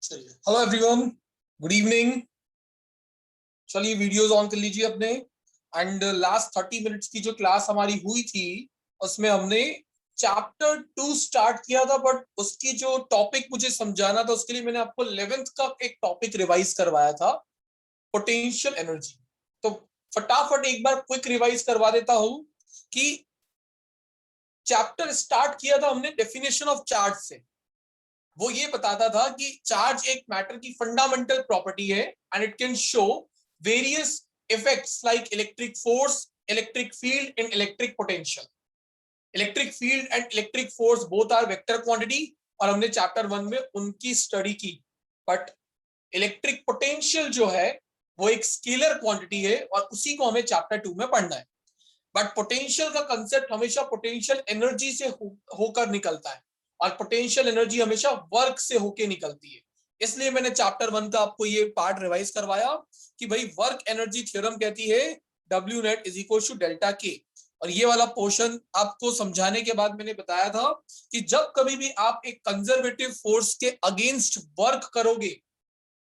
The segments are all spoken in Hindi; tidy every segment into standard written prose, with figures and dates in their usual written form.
चलिए, हेलो एवरीवन, गुड इवनिंग। चलिए वीडियोस ऑन कर लीजिए अपने। एंड लास्ट 30 मिनट्स की जो क्लास हमारी हुई थी उसमें हमने चैप्टर 2 स्टार्ट किया था, बट उसकी जो टॉपिक मुझे समझाना था उसके लिए मैंने आपको 11th का एक टॉपिक रिवाइज करवाया था, पोटेंशियल एनर्जी। तो फटाफट एक बार क्विक रिवाइज करवा देता हूं कि चैप्टर स्टार्ट किया था हमने डेफिनेशन ऑफ चार्ज से। वो ये बताता था कि चार्ज एक मैटर की फंडामेंटल प्रॉपर्टी है and it can show various effects like electric force, electric field and electric potential. Electric field and electric force both are vector quantity और हमने चैप्टर 1 में उनकी स्टडी की। बट इलेक्ट्रिक पोटेंशियल जो है वो एक स्केलर क्वांटिटी है और उसी को हमें चैप्टर 2 में पढ़ना है। बट पोटेंशियल का कंसेप्ट हमेशा पोटेंशियल एनर्जी से होकर निकलता है और पोटेंशियल एनर्जी हमेशा वर्क से होके निकलती है। इसलिए मैंने चैप्टर 1 का आपको ये पार्ट रिवाइज करवाया कि भाई वर्क एनर्जी थ्योरम कहती है W net is equal to delta K. और ये वाला पोर्शन आपको समझाने के बाद मैंने बताया था कि जब कभी भी आप एक कंजर्वेटिव फोर्स के अगेंस्ट वर्क करोगे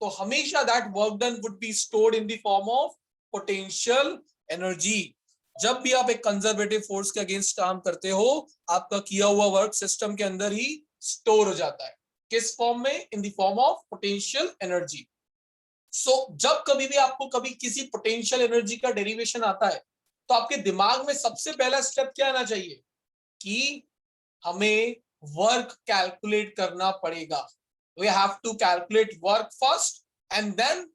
तो हमेशा that work done would be stored in the form of potential energy. जब भी आप एक कंजर्वेटिव फोर्स के अगेंस्ट काम करते हो आपका किया हुआ वर्क सिस्टम के अंदर ही स्टोर हो जाता है। किस फॉर्म में? In the form of potential energy. So जब कभी भी आपको कभी किसी पोटेंशियल एनर्जी का डेरिवेशन आता है तो आपके दिमाग में सबसे पहला स्टेप क्या आना चाहिए कि हमें वर्क कैलकुलेट करना पड़ेगा। We have to calculate work first and then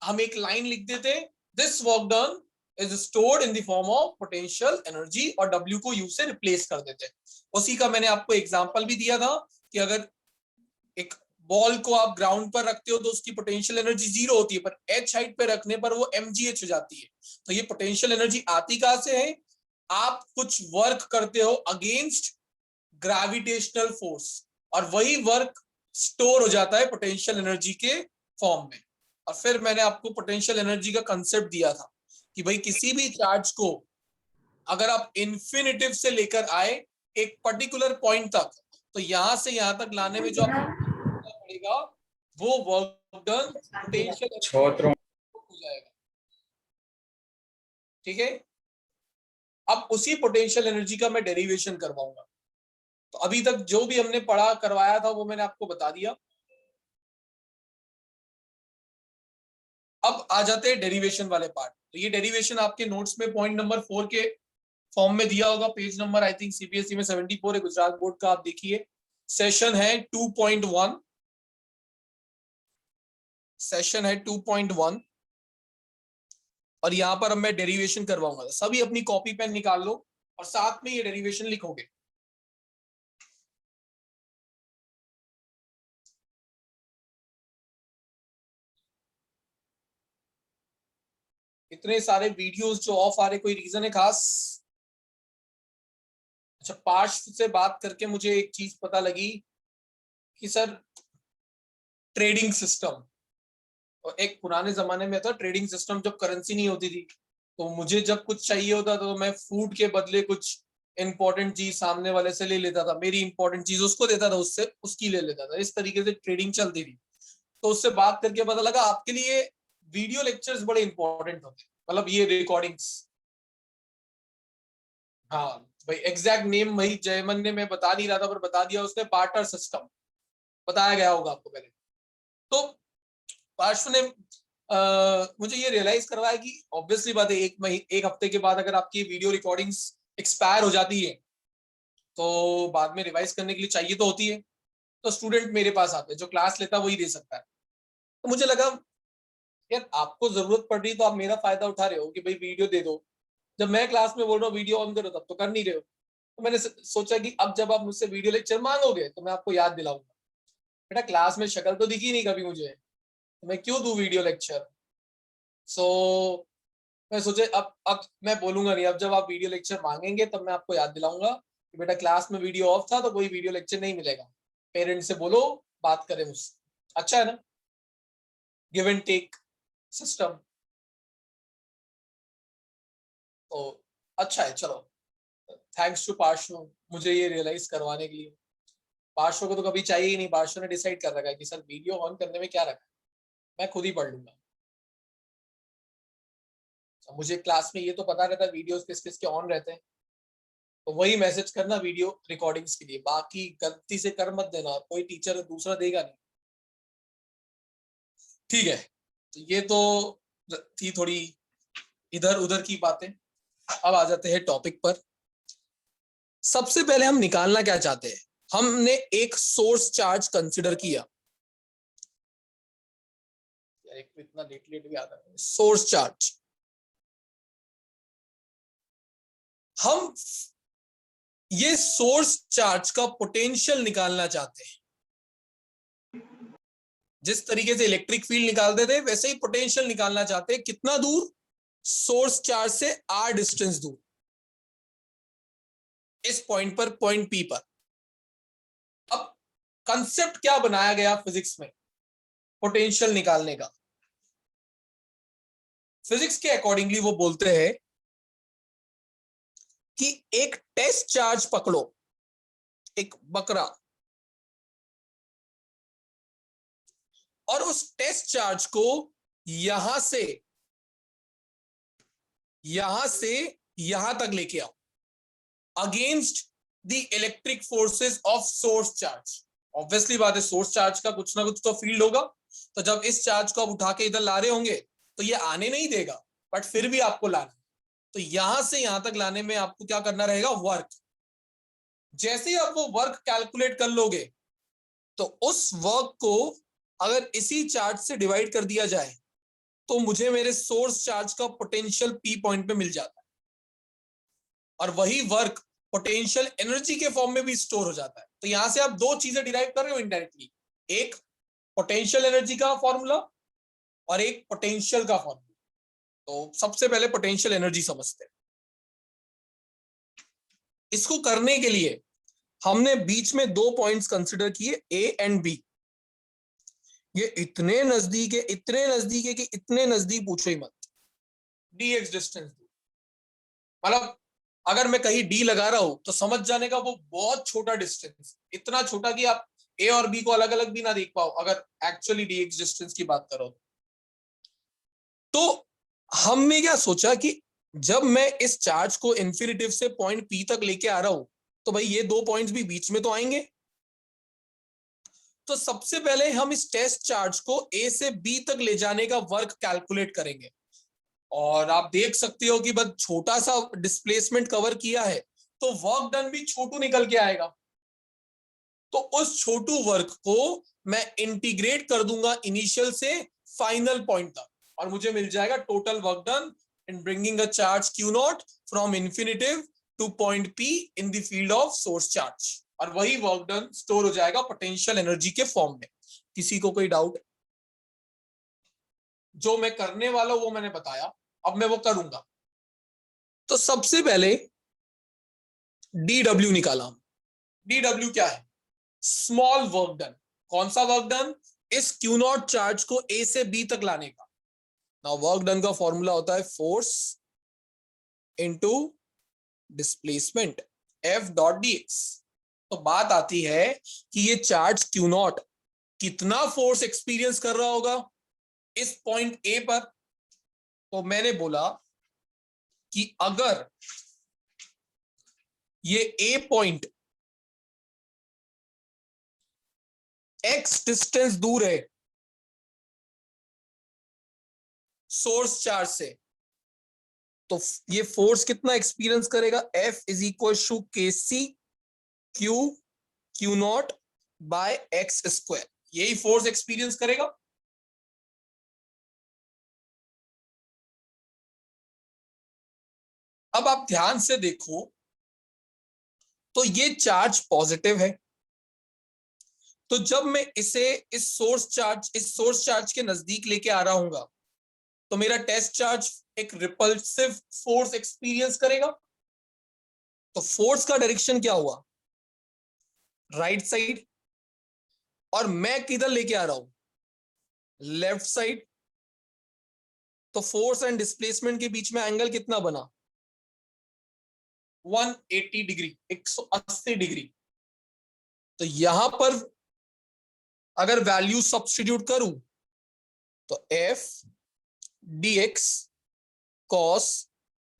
हम एक लाइन लिख देते, this work done is stored in the form of potential energy और W को U से रिप्लेस कर देते। उसी का मैंने आपको एग्जांपल भी दिया था कि अगर एक बॉल को आप ग्राउंड पर रखते हो तो उसकी पोटेंशियल एनर्जी 0 होती है, पर H हाइट पे रखने पर वो mgh हो जाती है। तो ये पोटेंशियल एनर्जी आती कहां से है? आप कुछ वर्क करते हो अगेंस्ट ग्रेविटेशनल फोर्स और वही वर्क स्टोर हो जाता है पोटेंशियल एनर्जी के फॉर्म में। और फिर मैंने आपको पोटेंशियल एनर्जी का कंसेप्ट दिया था कि भाई किसी भी चार्ज को अगर आप इन्फिनिटिव से लेकर आए एक पर्टिकुलर पॉइंट तक, तो यहां से यहां तक लाने में जो आपको पड़ेगा वो वर्क डन पोटेंशियल एनर्जी हो जाएगा। ठीक है, अब उसी पोटेंशियल एनर्जी का मैं डेरिवेशन करवाऊंगा। तो अभी तक जो भी हमने पढ़ा करवाया था वो मैंने आपको बता दिया। अब आ जाते हैं डेरिवेशन वाले पार्ट। तो ये डेरिवेशन आपके नोट्स में पॉइंट नंबर 4 के फॉर्म में दिया होगा, page number I think CBSE में 74 है, गुजरात बोर्ड का आप देखिए। सेशन है 2.1, सेशन है 2.1 और यहां पर अब मैं डेरिवेशन करवाऊंगा। सभी अपनी कॉपी पेन निकाल लो और साथ में ये डेरिवेशन लिखोगे। इतने सारे वीडियोस जो ऑफ आ रहे, कोई रीजन है खास? अच्छा, पार्श से बात करके मुझे एक चीज पता लगी कि सर ट्रेडिंग सिस्टम, और एक पुराने जमाने में था ट्रेडिंग सिस्टम, जब करेंसी नहीं होती थी तो मुझे जब कुछ चाहिए होता तो मैं फूड के बदले कुछ इंपॉर्टेंट चीज सामने वाले से ले लेता था, मेरी इंपॉर्टेंट चीज उसको देता था, उससे उसकी ले लेता था। इस तरीके से ट्रेडिंग चलती थी। तो उससे बात करके पता लगा आपके लिए वीडियो लेक्चर्स बड़े इंपॉर्टेंट होते हैं, मतलब ये रिकॉर्डिंग्स। हाँ भाई, एग्जैक्ट नेम वही जयमन ने, मैं बता नहीं रहा था पर बता दिया उसने, बार्टर सिस्टम बताया गया होगा आपको पहले। तो पार्श्व ने मुझे ये रियलाइज करवाया कि ऑब्वियसली बात है, एक हफ्ते के बाद अगर आपकी वीडियो रिकॉर्डिंग्स एक्सपायर हो जाती है तो बाद में रिवाइज करने के लिए चाहिए तो होती है। तो स्टूडेंट मेरे पास आते हैं, जो क्लास लेता है वही दे सकता है। तो मुझे लगा यार आपको जरूरत पड़ रही तो आप मेरा फायदा उठा रहे हो कि भाई वीडियो दे दो, जब मैं क्लास में बोल रहा हूँ वीडियो ऑन करो तब तो कर नहीं रहे हो। तो मैंने सोचा कि अब जब आप मुझसे वीडियो लेक्चर मांगोगे तो मैं आपको याद दिलाऊंगा, बेटा क्लास में शक्ल तो दिखी नहीं कभी मुझे, तो मैं क्यों दूं वीडियो लेक्चर। सो मैं सोचे अब मैं बोलूंगा नहीं, अब जब आप वीडियो लेक्चर मांगेंगे तब मैं आपको याद दिलाऊंगा कि बेटा क्लास में वीडियो ऑफ था तो कोई वीडियो लेक्चर नहीं मिलेगा। पेरेंट्स से बोलो बात करें मुझसे। अच्छा है ना, गिव एंड टेक सिस्टम। तो अच्छा है, चलो थैंक्स टू पार्शु मुझे ये रियलाइज करवाने के लिए। पार्श्व को तो कभी चाहिए ही नहीं, पार्श्व ने डिसाइड कर रखा है कि सर वीडियो ऑन करने में क्या रखा है, मैं खुद ही पढ़ लूंगा। मुझे क्लास में ये तो पता रहता है वीडियोस किस किस के ऑन रहते हैं, तो वही मैसेज करना वीडियो रिकॉर्डिंग्स के लिए, बाकी गलती से कर मत देना, कोई टीचर दूसरा देगा नहीं। ठीक है, तो ये तो थी थोड़ी इधर उधर की बातें। अब आ जाते हैं टॉपिक पर। सबसे पहले हम निकालना क्या चाहते हैं, हमने एक सोर्स चार्ज कंसिडर किया। एक तो इतना लेट लेट भी आता है। सोर्स चार्ज, हम ये सोर्स चार्ज का पोटेंशियल निकालना चाहते हैं। जिस तरीके से इलेक्ट्रिक फील्ड निकालते थे वैसे ही पोटेंशियल निकालना चाहते हैं। कितना दूर? सोर्स चार्ज से r डिस्टेंस दूर, इस पॉइंट पर, पॉइंट P पर। अब कंसेप्ट क्या बनाया गया फिजिक्स में पोटेंशियल निकालने का? फिजिक्स के अकॉर्डिंगली वो बोलते हैं कि एक टेस्ट चार्ज पकड़ो, एक बकरा, और उस टेस्ट चार्ज को यहां से यहां तक लेके आओ against the electric forces of source charge. Obviously बात है, सोर्स चार्ज का कुछ ना कुछ तो फील्ड होगा, तो जब इस चार्ज को आप उठा के इधर ला रहे होंगे तो ये आने नहीं देगा, बट फिर भी आपको लाना। तो यहां से यहां तक लाने में आपको क्या करना रहेगा? वर्क। जैसे ही आप वो वर्क कैलकुलेट कर लोगे तो उस वर्क को अगर इसी चार्ज से डिवाइड कर दिया जाए तो मुझे मेरे सोर्स चार्ज का पोटेंशियल P पॉइंट पे मिल जाता है, और वही वर्क पोटेंशियल एनर्जी के फॉर्म में भी स्टोर हो जाता है। तो यहां से आप दो चीजें डिराइव कर रहे हो इनडायरेक्टली, एक पोटेंशियल एनर्जी का फॉर्मूला और एक पोटेंशियल का फॉर्मूला। तो सबसे पहले पोटेंशियल एनर्जी समझते हैं। इसको करने के लिए हमने बीच में दो पॉइंट्स कंसिडर किए, ए एंड बी। ये इतने नजदीक है, इतने नजदीक है कि इतने नजदीक पूछो ही मत। dx डिस्टेंस, मतलब अगर मैं कहीं डी लगा रहा हूं तो समझ जाने का वो बहुत छोटा डिस्टेंस, इतना छोटा कि आप ए और बी को अलग अलग भी ना देख पाओ अगर एक्चुअली dx डिस्टेंस की बात करो। तो हमने क्या सोचा कि जब मैं इस चार्ज को इन्फिनिटिव से पॉइंट पी तक लेके आ रहा हूं तो भाई ये दो पॉइंट्स भी बीच में तो आएंगे। तो सबसे पहले हम इस टेस्ट चार्ज को ए से बी तक ले जाने का वर्क कैलकुलेट करेंगे, और आप देख सकते हो कि बस छोटा सा डिस्प्लेसमेंट कवर किया है तो वर्क डन भी छोटू निकल के आएगा। तो उस छोटू वर्क को मैं इंटीग्रेट कर दूंगा इनिशियल से फाइनल पॉइंट तक, और मुझे मिल जाएगा total work done in bringing a charge Q not from infinitive two point P in the field of source charge, और वही वर्क डन स्टोर हो जाएगा पोटेंशियल एनर्जी के फॉर्म में। किसी को कोई डाउट? जो मैं करने वाला हूं वो मैंने बताया, अब मैं वो करूंगा। तो सबसे पहले DW निकाला। DW क्या है? Small work done. कौन सा वर्क डन? इस Q नॉट चार्ज को A से B तक लाने का। नाउ वर्क डन का फॉर्मूला होता है force into displacement F dot dx। तो बात आती है कि ये चार्ज Q नॉट कितना फोर्स एक्सपीरियंस कर रहा होगा इस पॉइंट A पर। तो मैंने बोला कि अगर ये A पॉइंट x डिस्टेंस दूर है सोर्स चार्ज से, तो ये फोर्स कितना एक्सपीरियंस करेगा? F is equal to KC Q not by x square, यही फोर्स एक्सपीरियंस करेगा। अब आप ध्यान से देखो तो ये चार्ज पॉजिटिव है, तो जब मैं इसे इस सोर्स चार्ज के नजदीक लेके आ रहा हूंगा तो मेरा टेस्ट चार्ज एक रिपल्सिव फोर्स एक्सपीरियंस करेगा। तो फोर्स का डायरेक्शन क्या हुआ? राइट साइड, और मैं किधर लेके आ रहा हूं? Left side. तो फोर्स एंड डिस्प्लेसमेंट के बीच में एंगल कितना बना? 180 डिग्री, 180 डिग्री। तो यहां पर अगर वैल्यू सब्स्टिट्यूट करूं तो F dx cos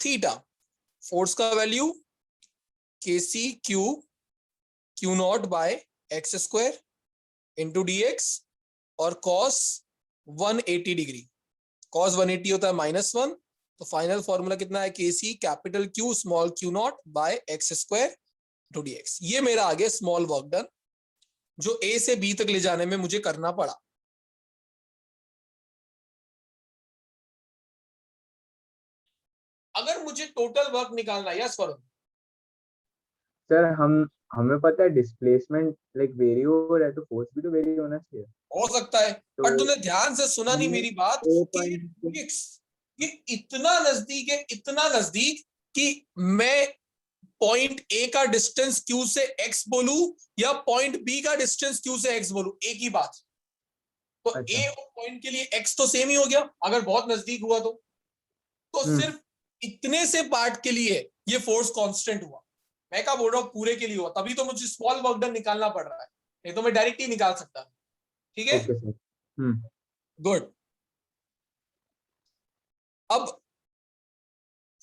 theta, force का value kc Q not by x square into dx और cos 180 डिग्री, cos 180 होता है -1, तो फाइनल फॉर्मूला कितना है kc capital Q small q not by x square to dx। ये मेरा आगे स्मॉल वर्क डन जो A से B तक ले जाने में मुझे करना पड़ा। अगर मुझे टोटल वर्क निकालना है, यस वरुण, सर हमें पता है डिस्प्लेसमेंट लाइक वेरी हो रहा है तो फोर्स भी तो वेरी होना चाहिए। हो सकता है, तो पर तूने ध्यान से सुना नहीं हमने मेरी बात ओ कि पॉइंट ये इतना नजदीक है, इतना नजदीक कि मैं पॉइंट ए का डिस्टेंस Q से x बोलूं या पॉइंट बी का डिस्टेंस Q से x बोलूं, एक ही बात। तो अच्छा ए और पॉइंट के लिए x तो सेम ही हो गया अगर बहुत नजदीक हुआ तो सिर्फ इतने से पार्ट के लिए ये फोर्स कांस्टेंट हुआ। मैं क्या बोल रहा हूं, पूरे के लिए हुआ, तभी तो मुझे स्मॉल वर्क डन निकालना पड़ रहा है, नहीं तो मैं डायरेक्ट ही निकाल सकता हूं। ठीक है, ओके सर। गुड। अब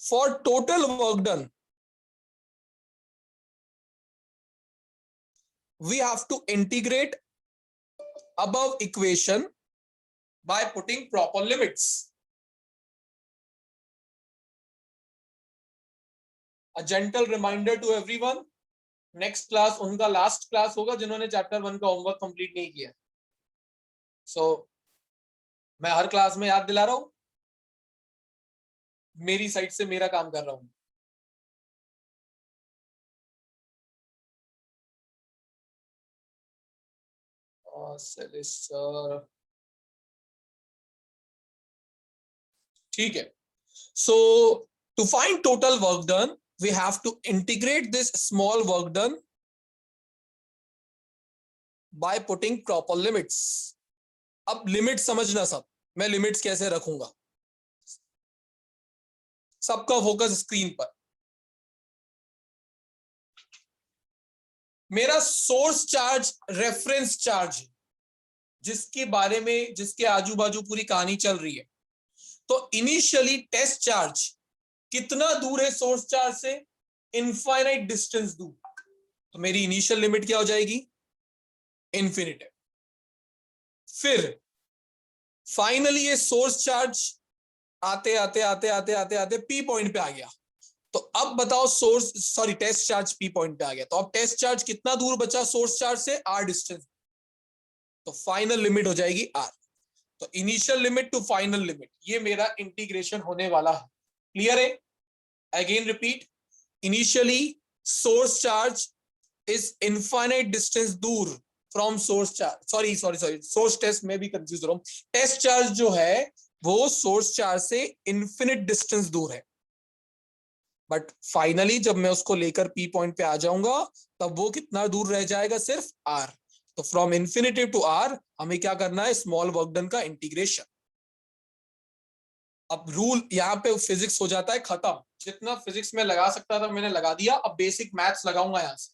for total work done we have to integrate above equation by putting proper limits. A gentle reminder to everyone, next class उनका लास्ट क्लास होगा जिन्होंने चैप्टर 1 का होमवर्क कंप्लीट नहीं किया। सो मैं हर क्लास में याद दिला रहा हूं, मेरी साइड से मेरा काम कर रहा हूं। ठीक है, so to find total work done we have to integrate this small work done by putting proper limits. अब लिमिट समझना सब, मैं लिमिट्स कैसे रखूंगा, सबका फोकस स्क्रीन पर। मेरा सोर्स चार्ज रेफरेंस चार्ज जिसके बारे में, जिसके आजू बाजू पूरी कहानी चल रही है। तो इनिशियली टेस्ट चार्ज कितना दूर है सोर्स चार्ज से, इनफाइनाइट डिस्टेंस दूर, तो मेरी इनिशियल लिमिट क्या हो जाएगी, इन्फिनिटी। फिर फाइनली ये सोर्स चार्ज आते आते आते आते आते आते पी पॉइंट पे आ गया। तो अब बताओ टेस्ट चार्ज पी पॉइंट पे आ गया, तो अब टेस्ट चार्ज कितना दूर बचा सोर्स चार्ज से, आर डिस्टेंस, तो फाइनल लिमिट हो जाएगी आर। तो initial limit to final limit, ये मेरा इंटीग्रेशन होने वाला है। क्लियर है? Again repeat, initially source charge is infinite distance दूर from source charge, sorry source test में भी कंफ्यूज हो रहा हूं। टेस्ट चार्ज जो है वो सोर्स चार्ज से इन्फिनिट डिस्टेंस दूर है, बट फाइनली जब मैं उसको लेकर पी पॉइंट पे आ जाऊंगा तब वो कितना दूर रह जाएगा, सिर्फ आर। तो फ्रॉम इन्फिनिटी टू आर हमें क्या करना है, स्मॉल वर्क डन का इंटीग्रेशन। अब रूल यहाँ पे फिजिक्स हो जाता है खत्म, जितना फिजिक्स में लगा सकता था मैंने लगा दिया, अब बेसिक मैथ्स लगाऊंगा यहां से।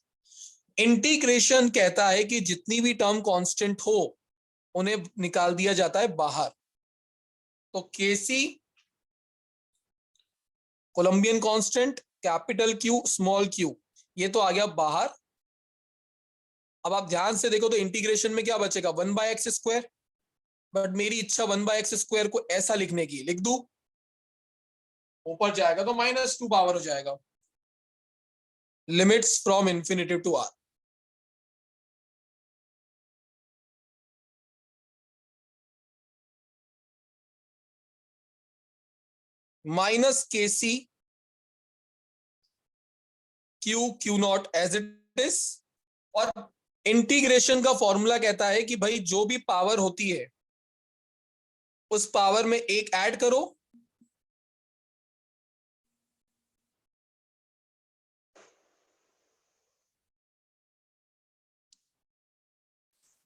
इंटीग्रेशन कहता है कि जितनी भी टर्म कांस्टेंट हो उन्हें निकाल दिया जाता है बाहर। तो K C Coulombian constant, capital Q small Q, ये तो आ गया बाहर। अब आप ध्यान से देखो तो इंटीग्रेशन में क्या बचेगा, 1/x², बट मेरी इच्छा 1/x² को ऐसा लिखने की, लिख दूं, ऊपर जाएगा तो -2 पावर हो जाएगा। Limits from infinity to R, -kc Q not as it is. और इंटीग्रेशन का फॉर्मूला कहता है कि भाई जो भी पावर होती है उस पावर में एक ऐड करो,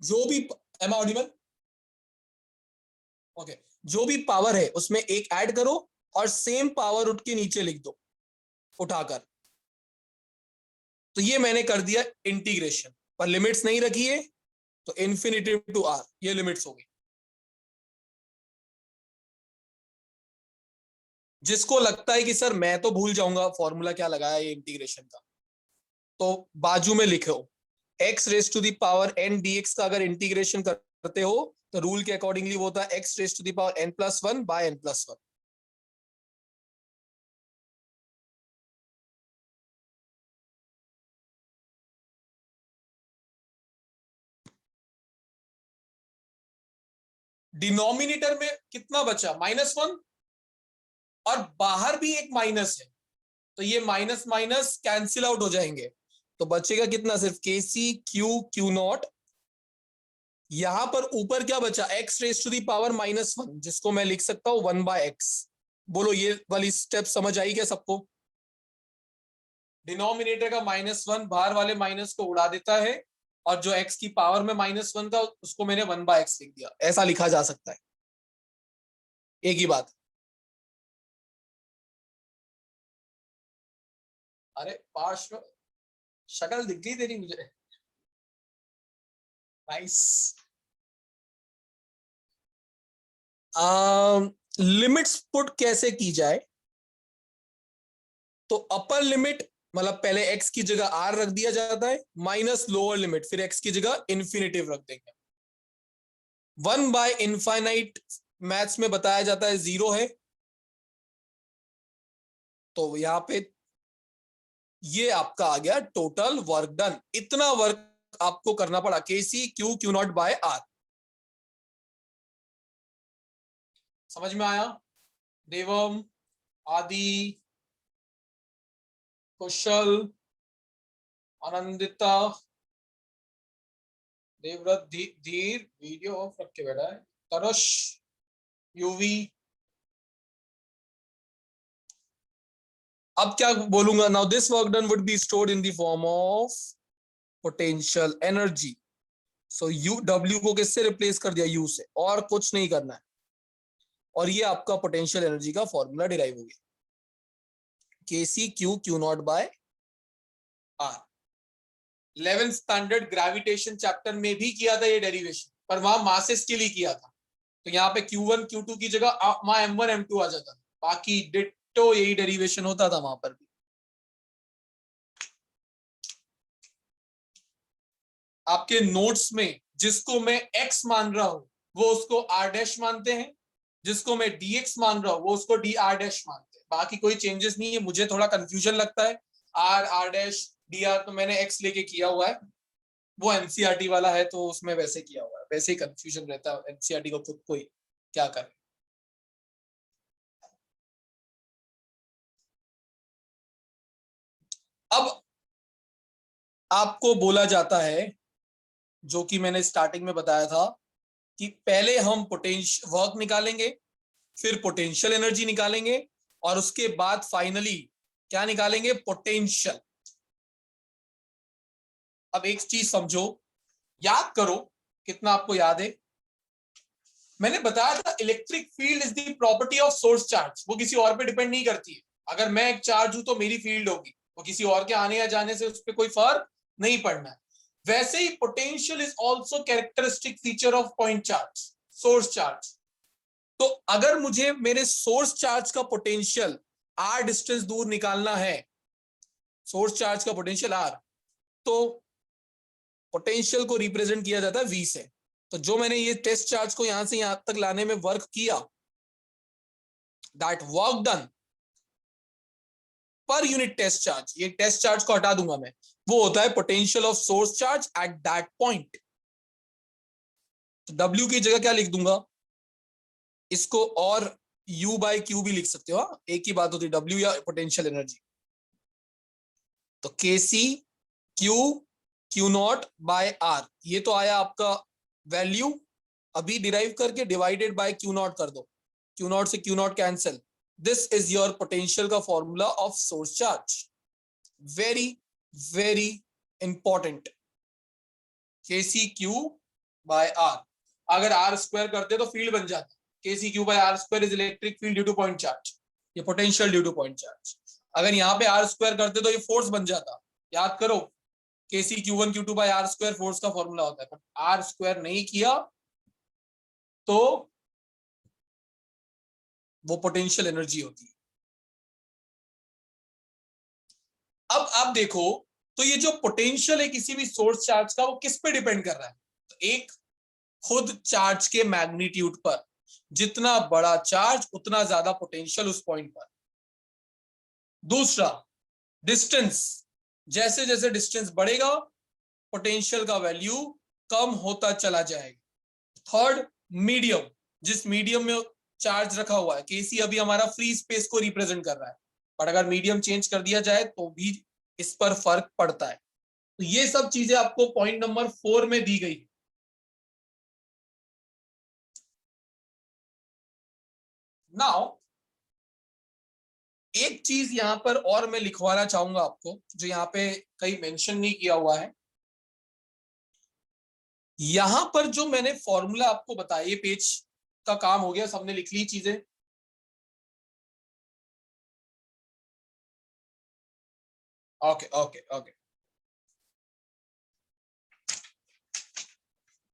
जो भी, एम आई ऑडिबल? ओके, जो भी पावर है उसमें एक ऐड करो और सेम पावर उठ के नीचे लिख दो उठाकर। तो ये मैंने कर दिया इंटीग्रेशन। पर लिमिट्स नहीं रखी है, तो इन्फिनिटी टू आर ये लिमिट्स हो गई। जिसको लगता है कि सर मैं तो भूल जाऊंगा फॉर्मूला क्या लगाया ये इंटीग्रेशन का, तो बाजू में लिखो x raise to the power n dx का अगर इंटीग्रेशन करते हो तो रूल के अकॉर्डिंगली वो होता है x raise to the power n+1 by n+1। Denominator में कितना बचा, -1, और बाहर भी एक माइनस है, तो ये माइनस माइनस कैंसिल आउट हो जाएंगे, तो बचेगा कितना, सिर्फ के सी क्यू क्यू नॉट। यहां पर ऊपर क्या बचा, x raise to the power -1, जिसको मैं लिख सकता हूं 1/x। बोलो ये वाली स्टेप समझ आई क्या सबको? डिनोमिनेटर का -1 बाहर वाले माइनस को उड़ा देता है, और जो x की पावर में -1 था उसको मैंने 1/x लिख दिया, ऐसा लिखा जा सकता है, एक ही बात। अरे पार्श्व शक्ल दिख गई तेरी मुझे, नाइस। लिमिट्स पुट कैसे की जाए, तो अपर लिमिट मतलब पहले x की जगह r रख दिया जाता है, माइनस लोअर लिमिट फिर x की जगह इन्फिनिटिव रख देंगे। 1/∞ मैथ्स में बताया जाता है 0 है, तो यहां पे ये आपका आ गया टोटल वर्क डन। इतना वर्क आपको करना पड़ा, K C Q Q not by R. समझ में आया? देवम, आदि, कुशल, आनंदिता, देवव्रत, धीर वीडियो ऑफ रख के बैठा है, तरुष, यूवी। अब क्या बोलूंगा, now this work done would be stored in the form of potential energy. So U W को किससे रिप्लेस कर दिया, यू से, और कुछ नहीं करना है, और ये आपका पोटेंशियल एनर्जी का फॉर्मूला डिराइव हो गया, K C Q Q not by R. 11th standard gravitation chapter में भी किया था ये डेरिवेशन, पर वहां मासेस के लिए किया था, तो यहाँ पे Q1 Q2 की जगह वहां M1 M2 आ जाता, बाकी डिट्टो यही डेरिवेशन होता था वहां पर भी। आपके नोट्स में जिसको मैं x मान रहा हूं वो उसको r डैश मानते हैं, जिसको मैं dx मान रहा हूं वो उसको dr डैश मानते हैं, बाकी कोई चेंजेस नहीं है। मुझे थोड़ा कंफ्यूजन लगता है, r डैश dr तो मैंने x लेके किया हुआ है, वो एनसीईआरटी वाला है तो उसमें वैसे किया हुआ है, वैसे ही कंफ्यूजन रहता है एनसीईआरटी को खुद को ही क्या करे। अब आपको बोला जाता है, जो कि मैंने स्टार्टिंग में बताया था, कि पहले हम पोटेंशियल वर्क निकालेंगे, फिर पोटेंशियल एनर्जी निकालेंगे, और उसके बाद फाइनली क्या निकालेंगे, पोटेंशियल। अब एक चीज समझो, याद करो, कितना आपको याद है, मैंने बताया था electric field is the property of source charge, वो किसी और पे डिपेंड नहीं करती है। अगर मैं एक चार्ज हूं तो मेरी फील्ड होगी, वो किसी और के आने या जाने से उस पर कोई फर्क नहीं पड़ना है। वैसे ही potential is also characteristic feature of point charge, source charge. तो अगर मुझे मेरे सोर्स चार्ज का पोटेंशियल आर डिस्टेंस दूर निकालना है, सोर्स चार्ज का पोटेंशियल आर, तो पोटेंशियल को रिप्रेजेंट किया जाता है वी से। तो जो मैंने ये टेस्ट चार्ज को यहां से यहां तक लाने में वर्क किया, that work done per unit test charge, ये टेस्ट चार्ज को हटा दूंगा मैं, वो होता है potential of source charge at that point. तो W की जगह क्या लिख दूंगा, इसको और U/Q भी लिख सकते हो, एक ही बात होती है, W या पोटेंशियल एनर्जी। तो K C Q Q not by R, ये तो आया आपका वैल्यू, अभी डिराइव करके डिवाइडेड बाय क्यू नॉट कर दो, क्यू नॉट से Q not cancel, this is your potential का formula of source charge. Very very important, K C Q by R. अगर आर स्क्वायर करते तो फील्ड बन जाता, K C Q by R square is electric field due to point charge, ये potential due to point charge. अगर यहाँ पे आर स्क्वायर करते तो ये फोर्स बन जाता, याद करो, KC Q1 Q2 by R square force का फॉर्मूला होता है, बट R स्क्वायर नहीं किया तो वो पोटेंशियल एनर्जी होती है। अब आप देखो, तो ये जो पोटेंशियल है किसी भी सोर्स चार्ज का, वो किस पे डिपेंड कर रहा है? तो एक, खुद चार्ज के मैग्नीट्यूड पर, जितना बड़ा चार्ज उतना ज्यादा पोटेंशियल उस पॉइंट पर। दूसरा, डिस्टेंस, जैसे जैसे डिस्टेंस बढ़ेगा पोटेंशियल का वैल्यू कम होता चला जाएगा। थर्ड, मीडियम, जिस मीडियम में चार्ज रखा हुआ है, केसी अभी हमारा फ्री स्पेस को रिप्रेजेंट कर रहा है, बट अगर मीडियम चेंज कर दिया जाए तो भी इस पर फर्क पड़ता है। तो ये सब चीजें आपको पॉइंट नंबर 4 में दी गई। नाउ एक चीज यहां पर और मैं लिखवाना चाहूंगा आपको, जो यहाँ पे कहीं मेंशन नहीं किया हुआ है। यहां पर जो मैंने फॉर्मूला आपको बताया, ये पेज का काम हो गया, सबने लिख ली चीजें। Okay okay okay.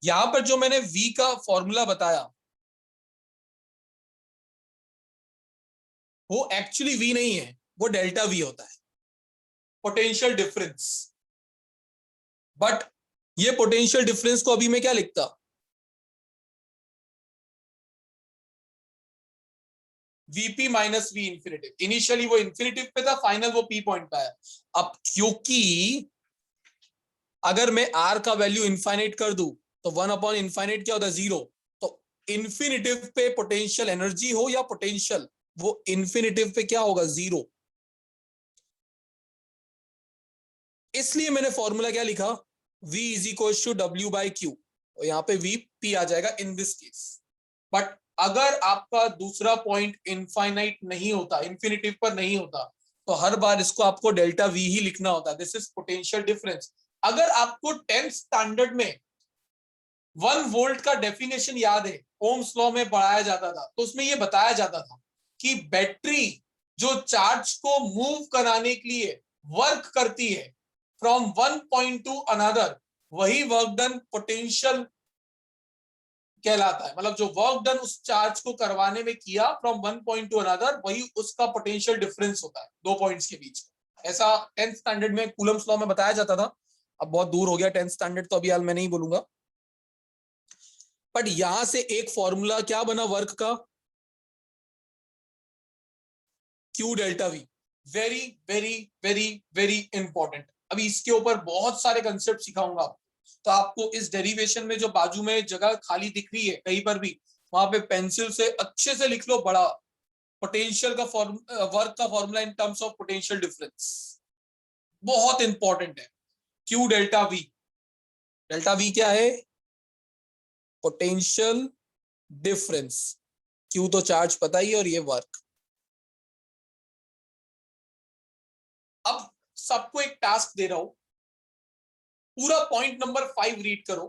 यहां पर जो मैंने V का फॉर्मूला बताया, वो एक्चुअली V नहीं है, वो डेल्टा V होता है, पोटेंशियल डिफरेंस। बट ये पोटेंशियल डिफरेंस को अभी मैं क्या लिखता, Vp minus V infinitive. Initially वो इंफिनिटिव पे था, फाइनल वो P पॉइंट पे आया। अब क्योंकि अगर मैं R का वैल्यू इनफाइनाइट कर दूं तो 1 अपॉन इनफाइनाइट क्या होता है, 0। तो इन्फिनिटिव पे पोटेंशियल एनर्जी हो या पोटेंशियल, वो इन्फिनिटिव पे क्या होगा, 0। इसलिए मैंने फॉर्मूला क्या लिखा, V is equal to W by Q, और यहाँ पे V P आ जाएगा इन दिस केस। बट अगर आपका दूसरा पॉइंट इनफाइनाइट नहीं होता, इंफिनिटिव पर नहीं होता, तो हर बार इसको आपको डेल्टा V ही लिखना होता। This is potential difference. अगर आपको 10th स्टैंडर्ड में 1 वोल्ट का डेफिनेशन याद है, ओम्स लॉ में पढ़ाया जाता था, तो उसमें यह बताया जाता था कि बैटरी जो चार्ज को मूव कराने के लिए वर्क करती है from one point two another, वही वर्क डन पोटेंशियल कहलाता है। मतलब जो वर्क डन उस चार्ज को करवाने में किया from one point two another, वही उसका पोटेंशियल डिफरेंस होता है दो पॉइंट्स के बीच। ऐसा 10th स्टैंडर्ड में कूलम्स लॉ में बताया जाता था। अब बहुत दूर हो गया 10th स्टैंडर्ड, तो अभी हाल मैं नहीं बोलूंगा। बट यहां से एक फॉर्मूला क्या बना वर्क का, Q delta we. Very very very very important. अभी इसके ऊपर बहुत सारे कंसेप्ट सिखाऊंगा आपको। तो आपको इस डेरिवेशन में जो बाजू में जगह खाली दिख रही है कहीं पर भी, वहां पे पेंसिल से अच्छे से लिख लो बड़ा, पोटेंशियल का वर्क का formula in terms of potential difference. बहुत इंपॉर्टेंट है। Q delta we. Delta we क्या है, पोटेंशियल डिफरेंस। क्यू तो चार्ज पता ही है, और ये वर्क। अब सबको एक टास्क दे रहा हूं, पूरा पॉइंट नंबर 5 रीड करो,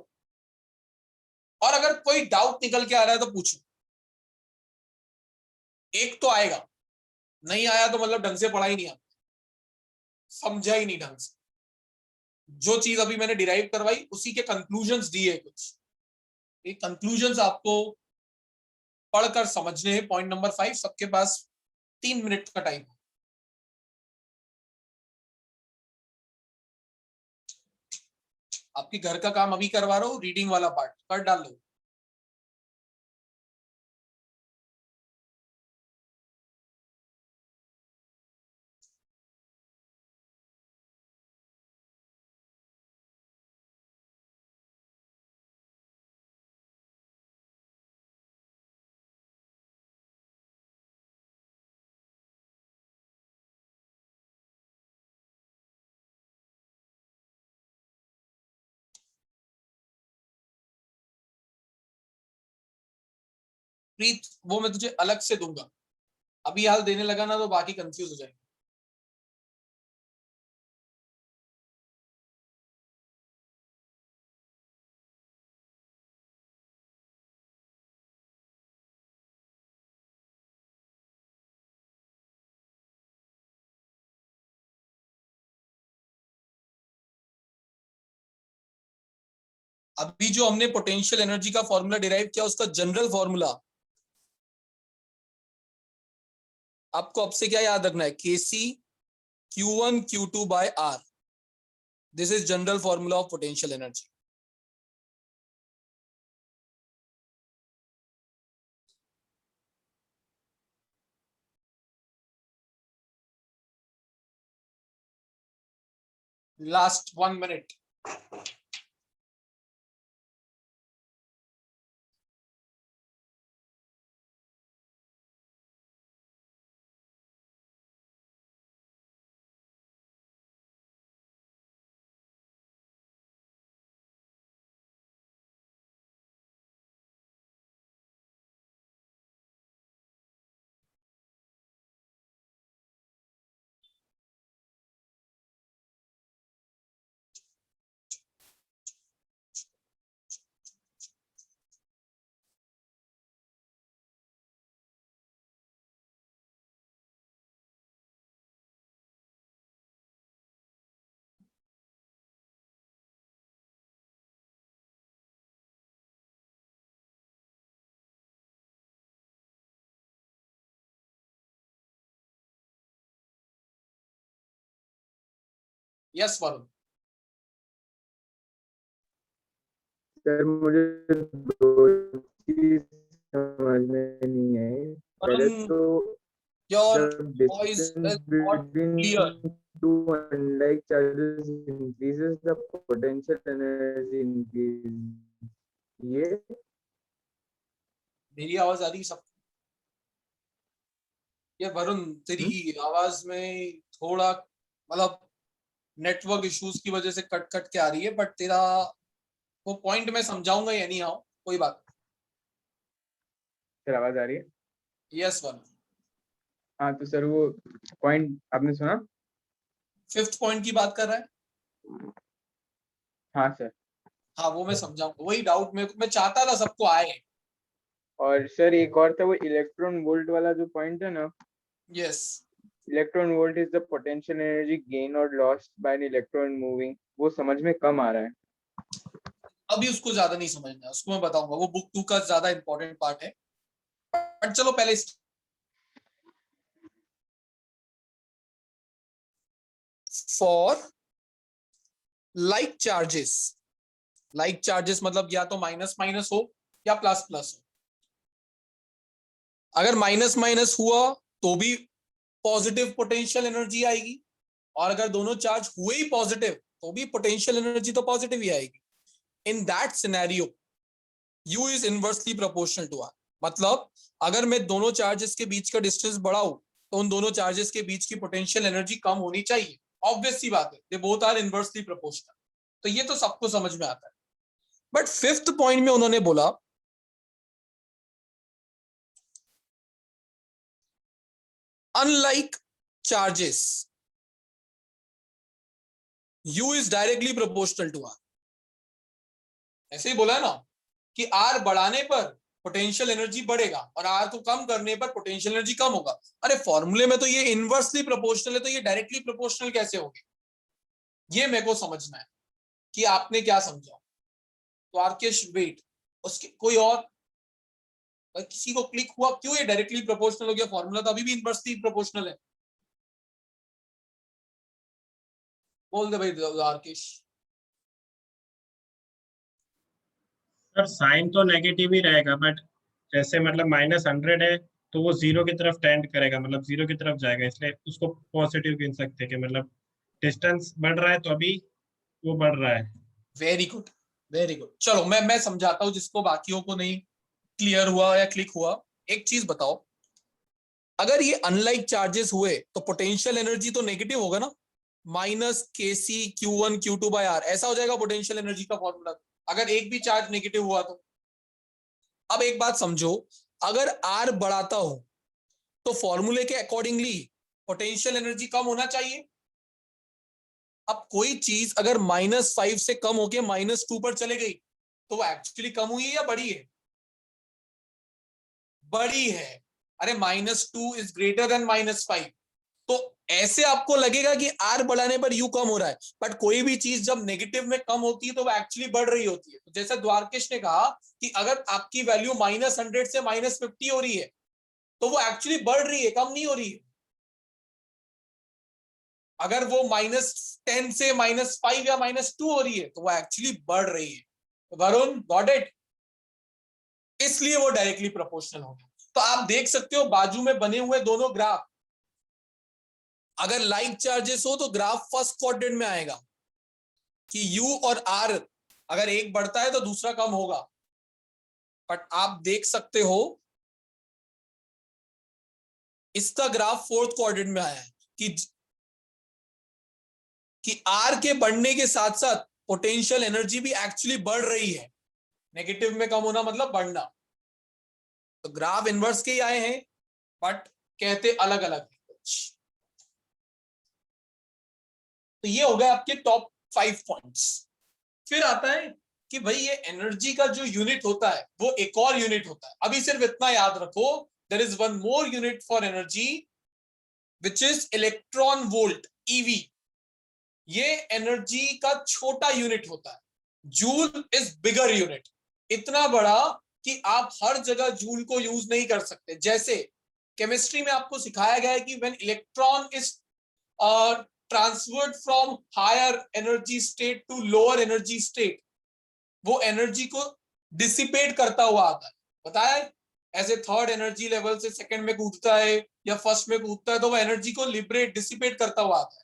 और अगर कोई डाउट निकल के आ रहा है तो पूछो। एक तो आएगा, नहीं आया तो मतलब ढंग से पढ़ा ही नहीं, आप समझा ही नहीं ढंग से। जो चीज अभी मैंने डिराइव करवाई उसी के कंक्लूजन्स दिए कुछ, ये कंक्लूजन्स आपको पढ़कर समझने हैं। पॉइंट नंबर 5, सबके पास 3 मिनट का टाइम। आपके घर का काम अभी करवा रहा हूं, रीडिंग वाला पार्ट कर डाल लो। प्रीत, वो मैं तुझे अलग से दूंगा, अभी हाल देने लगा ना तो बाकी कंफ्यूज हो जाएंगे। अभी जो हमने पोटेंशियल एनर्जी का फॉर्मूला डिराइव किया उसका जनरल फॉर्मूला आपको अब से क्या याद रखना है, केसी Q1 Q2 by R. This is general formula of potential energy. Last 1 minute. Yes, Varun. Sir मुझे दो चीज समझ में नहीं आई। पहले Varun, तो your the voice distance is not clear. between two unlike charges increases, the potential energy increases. ये मेरी आवाज आ रही सब? ये वरुण तेरी आवाज में थोड़ा मतलब नेटवर्क इश्यूज की वजह से कट कट के आ रही है, बट तेरा वो पॉइंट मैं समझाऊंगा या नहीं, आओ कोई बात। सर आवाज आ रही है? यस वरुण। हाँ तो सर वो पॉइंट आपने सुना? 5th पॉइंट की बात कर रहा है? हाँ सर। हाँ वो मैं समझाऊंगा, वही डाउट मैं चाहता था सबको आए। और सर एक और था वो इलेक्ट्रॉन वोल्ट वाला जो पॉइंट है ना, yes, electron volt is the potential energy gain और lost by an electron moving, वो समझ में कम आ रहा है। अभी उसको ज्यादा नहीं समझना, उसको मैं बताऊंगा, वो बुक 2 का ज्यादा इंपॉर्टेंट पार्ट है। बट चलो पहले फॉर लाइक चार्जेस मतलब या तो माइनस माइनस हो या प्लस प्लस हो। अगर माइनस माइनस हुआ तो भी पॉजिटिव पोटेंशियल एनर्जी आएगी, और अगर दोनों चार्ज हुए ही पॉजिटिव तो भी पोटेंशियल एनर्जी तो पॉजिटिव ही आएगी। In that scenario U is inversely proportional to R। मतलब अगर मैं दोनों चार्जेस के बीच का डिस्टेंस बढ़ाऊं तो उन दोनों चार्जेस के बीच की पोटेंशियल एनर्जी कम होनी चाहिए। ऑब्वियस सी बात है, they both are inversely proportional. तो ये तो सबको समझ में आता है। बट 5th पॉइंट में उन्होंने बोला unlike charges U is directly proportional to R। ऐसे ही बोला है ना कि R बढ़ाने पर पोटेंशियल एनर्जी बढ़ेगा और R को कम करने पर पोटेंशियल एनर्जी कम होगा। अरे फॉर्मूले में तो ये इनवर्सली प्रोपोर्शनल है, तो ये डायरेक्टली प्रोपोर्शनल कैसे होगी? ये मेरे को समझना है कि आपने क्या समझा। तो आर्केश वेट, उसके कोई और किसी को क्लिक हुआ क्यों ये डायरेक्टली प्रोपोर्शनल हो गया? फॉर्मूला तो अभी भी इनवर्सली प्रोपोर्शनल है। बोल दे भाई आर्केश। सर साइन तो नेगेटिव ही रहेगा, बट जैसे मतलब -100 है तो वो जीरो की तरफ टेंड करेगा, मतलब जीरो की तरफ जाएगा, इसलिए उसको पॉजिटिव गिन सकते हैं कि मतलब डिस्टेंस बढ़ रहा है तो अभी वो बढ़ रहा है। Very good, very good. चलो मैं समझाता हूं जिसको बाकियों को नहीं क्लियर हुआ या क्लिक हुआ। एक चीज बताओ, अगर ये अनलाइक चार्जेस हुए तो पोटेंशियल एनर्जी तो नेगेटिव होगा ना, -KC Q1 Q2/R ऐसा हो जाएगा पोटेंशियल एनर्जी का फॉर्मूला, अगर एक भी चार्ज नेगेटिव हुआ तो। अब एक बात समझो, अगर R बढ़ाता हो तो फॉर्मूले के अकॉर्डिंगली पोटेंशियल एनर्जी कम होना चाहिए। अब कोई चीज अगर -5 से कम होके -2 पर चले गई तो वो एक्चुअली कम हुई है या बढ़ी है? बड़ी है। अरे -2 इज ग्रेटर देन -5, तो ऐसे आपको लगेगा कि आर बढ़ाने पर यू कम हो रहा है, बट कोई भी चीज जब नेगेटिव में कम होती है तो वो एक्चुअली बढ़ रही होती है। तो जैसे द्वारकेश ने कहा कि अगर आपकी वैल्यू -100 से -50 हो रही है तो वो एक्चुअली बढ़ रही है, कम नहीं हो रही है। अगर वो -10 से -5 या -2 हो रही है तो वो एक्चुअली बढ़ रही है। Varun got it? इसलिए वो डायरेक्टली प्रोपोर्शनल हो गया। तो आप देख सकते हो बाजू में बने हुए दोनों ग्राफ, अगर लाइक चार्जेस हो तो ग्राफ फर्स्ट क्वाड्रेंट में आएगा कि यू और आर अगर एक बढ़ता है तो दूसरा कम होगा। बट आप देख सकते हो इसका ग्राफ फोर्थ क्वाड्रेंट में आया है कि आर के बढ़ने के साथ साथ पोटेंशियल एनर्जी भी एक्चुअली बढ़ रही है। नेगेटिव में कम होना मतलब बढ़ना। तो ग्राफ इनवर्स के ही आए हैं बट कहते अलग अलग है कुछ। तो ये हो गए आपके टॉप 5 पॉइंट्स। फिर आता है कि भाई ये एनर्जी का जो यूनिट होता है वो एक और यूनिट होता है। अभी सिर्फ इतना याद रखो, there is one more unit for energy which is electron volt, EV. ये एनर्जी का छोटा यूनिट होता है। जूल इज बिगर यूनिट, इतना बड़ा कि आप हर जगह जूल को यूज नहीं कर सकते। जैसे केमिस्ट्री में आपको सिखाया गया है कि when electron is transferred from higher energy state to lower energy state, वो एनर्जी को डिसिपेट करता हुआ आता है। बताया है ऐसे थर्ड एनर्जी लेवल से सेकंड में कूदता है या फर्स्ट में कूदता है तो वो एनर्जी को लिबरेट डिसिपेट करता हुआ आता है।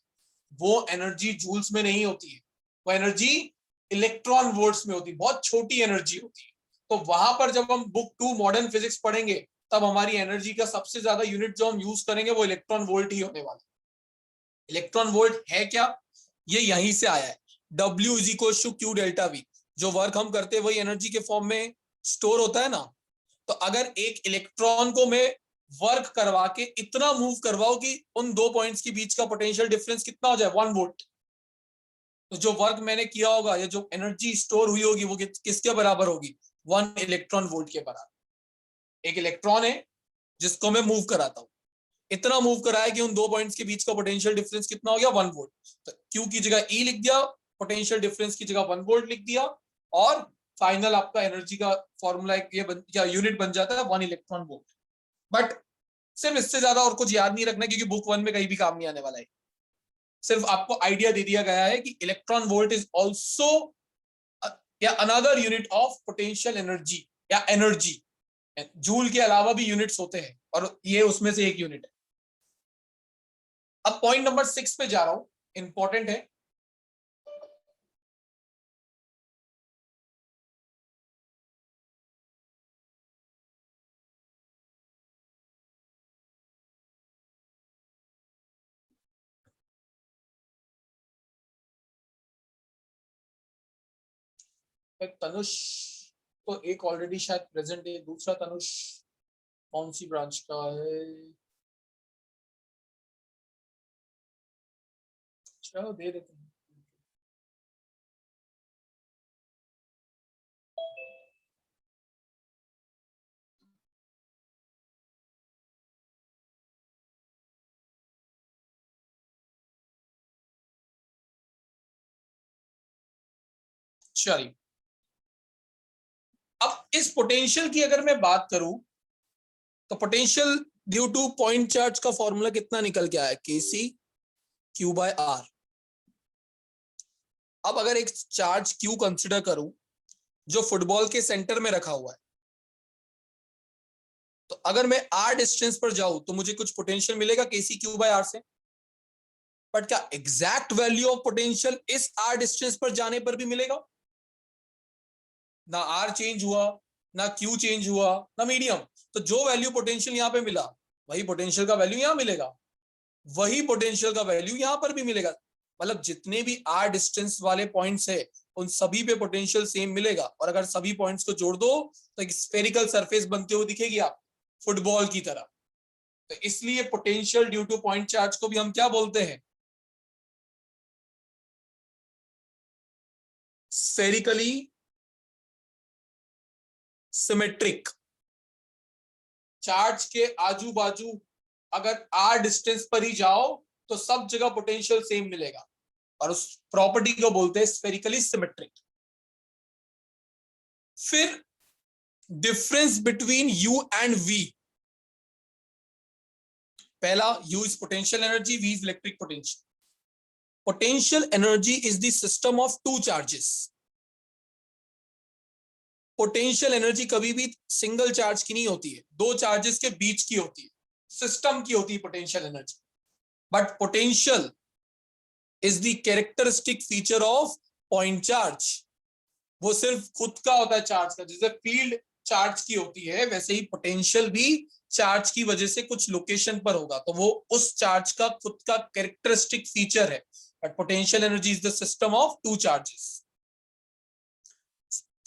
वो एनर्जी जूल्स में नहीं होती है, वो एनर्जी इलेक्ट्रॉन वोल्ट्स में होती है, बहुत छोटी एनर्जी होती है। तो वहां पर जब हम बुक 2 मॉडर्न फिजिक्स पढ़ेंगे तब हमारी एनर्जी का सबसे ज्यादा यूनिट जो हम यूज करेंगे वो इलेक्ट्रॉन वोल्ट ही होने वाला। इलेक्ट्रॉन वोल्ट है क्या? ये यहीं से आया है। W is equal to Q delta V. जो वर्क हम करते हैं वही एनर्जी के फॉर्म में स्टोर होता है ना। तो अगर एक इलेक्ट्रॉन को मैं वर्क करवा के इतना मूव करवाओ कि उन दो पॉइंट्स के बीच का पोटेंशियल डिफरेंस कितना हो जाए, 1 वोल्ट, तो जो वर्क मैंने किया होगा या जो एनर्जी स्टोर हुई होगी वो किसके बराबर होगी? 1 इलेक्ट्रॉन वोल्ट के बराबर। एक इलेक्ट्रॉन है जिसको मैं मूव कराता हूँ, इतना मूव कराया कि उन दो पॉइंट्स के बीच का पोटेंशियल डिफरेंस कितना हो गया? 1 वोल्ट। तो क्यू की जगह ई लिख दिया, पोटेंशियल डिफरेंस की जगह 1 वोल्ट लिख दिया, और फाइनल आपका एनर्जी का फॉर्मूला या यूनिट बन जाता है 1 इलेक्ट्रॉन वोल्ट। बट सिर्फ इससे ज्यादा और कुछ याद नहीं रखना क्योंकि बुक 1 में कहीं भी काम नहीं आने वाला है। सिर्फ आपको आइडिया दे दिया गया है कि इलेक्ट्रॉन वोल्ट इज ऑल्सो या another unit of potential energy या एनर्जी। जूल के अलावा भी यूनिट्स होते हैं और ये उसमें से एक यूनिट है। अब पॉइंट नंबर 6 पे जा रहा हूं, इंपॉर्टेंट है। तनुष तो एक ऑलरेडी शायद प्रेजेंट है, दूसरा तनुष कौन सी ब्रांच का है? चलो दे देते हैं। चलिए, अब इस पोटेंशियल की अगर मैं बात करूं तो potential due to point charge का फॉर्मूला कितना निकल के आया? Kc Q by R। अब अगर एक चार्ज Q कंसिडर करूं जो फुटबॉल के सेंटर में रखा हुआ है, तो अगर मैं R डिस्टेंस पर जाऊं तो मुझे कुछ पोटेंशियल मिलेगा Kc Q बाय R से। बट क्या एग्जैक्ट वैल्यू ऑफ पोटेंशियल इस R डिस्टेंस पर जाने पर भी मिलेगा? ना R चेंज हुआ, ना Q चेंज हुआ, ना मीडियम। तो जो वैल्यू पोटेंशियल यहां पे मिला वही पोटेंशियल का वैल्यू यहां मिलेगा, वही पोटेंशियल का वैल्यू यहां पर भी मिलेगा। मतलब जितने भी R डिस्टेंस वाले पॉइंट्स है उन सभी पे पोटेंशियल सेम मिलेगा। और अगर सभी पॉइंट्स को जोड़ दो तो एक स्फेरिकल सरफेस बनते हुए दिखेगी आप, फुटबॉल की तरह। तो इसलिए potential due to point charge को भी हम क्या बोलते हैं? Spherically symmetric. चार्ज के आजू बाजू अगर r डिस्टेंस पर ही जाओ तो सब जगह पोटेंशियल सेम मिलेगा, और उस प्रॉपर्टी को बोलते हैं स्फेरिकली सिमेट्रिक। फिर difference between u and v, पहला u is potential energy, v is electric potential. Potential energy is the system of two charges. Potential energy कभी भी सिंगल चार्ज की नहीं होती है, दो चार्जेस के बीच की होती है, सिस्टम की होती है potential energy. But potential is the characteristic feature of point charge. वो सिर्फ खुद का होता है चार्ज का, जैसे फील्ड चार्ज की होती है वैसे ही पोटेंशियल भी चार्ज की वजह से कुछ लोकेशन पर होगा, तो वो उस चार्ज का खुद का कैरेक्टरिस्टिक फीचर है। But potential energy is the system of two charges.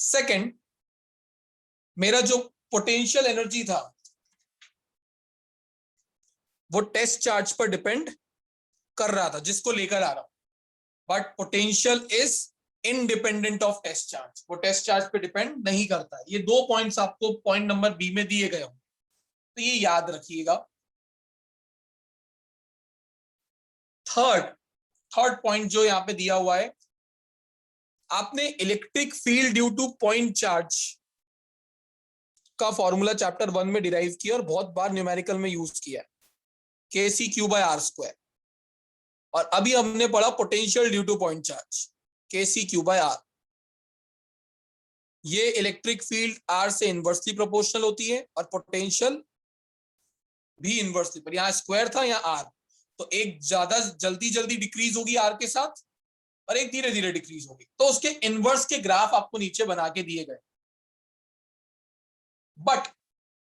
Second, मेरा जो पोटेंशियल एनर्जी था वो टेस्ट चार्ज पर डिपेंड कर रहा था जिसको लेकर आ रहा हूं, but potential is independent of test charge, वो टेस्ट चार्ज पे डिपेंड नहीं करता है। ये दो पॉइंट्स आपको पॉइंट नंबर बी में दिए गए हों, तो ये याद रखिएगा। थर्ड पॉइंट जो यहां पे दिया हुआ है, आपने electric field due to point charge का फॉर्मूला चैप्टर 1 में डिराइव किया और बहुत बार न्यूमेरिकल में यूज किया है, kc/r²। और अभी हमने पढ़ा potential due to point charge, kc/r। ये इलेक्ट्रिक फील्ड r से इनवर्सली प्रोपोर्शनल होती है और पोटेंशियल भी इनवर्सली, पर यहाँ स्क्वायर था यहाँ r, तो एक ज्यादा जल्दी डिक्रीज होगी r के साथ और एक धीरे धीरे डिक्रीज होगी, तो उसके इनवर्स के ग्राफ आपको नीचे बना के दिए गए। बट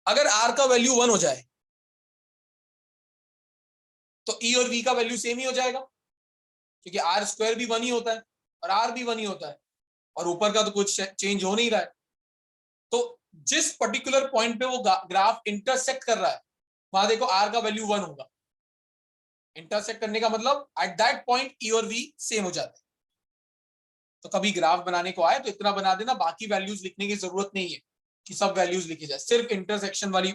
अगर r का वैल्यू 1 हो जाए तो E और V का वैल्यू सेम ही हो जाएगा, क्योंकि r² भी 1 ही होता है और r भी 1 ही होता है, और ऊपर का तो कुछ चेंज हो नहीं रहा है। तो जिस पर्टिकुलर पॉइंट पे वो ग्राफ इंटरसेक्ट कर रहा है वहां देखो r का वैल्यू 1 होगा। इंटरसेक्ट करने का मतलब एट दैट पॉइंट E और V सेम हो जाते हैं। तो कभी ग्राफ बनाने को आए तो इतना बना देना, बाकी वैल्यूज लिखने की जरूरत नहीं है कि सब वैल्यूज लिखी जाए, सिर्फ इंटरसेक्शन वाली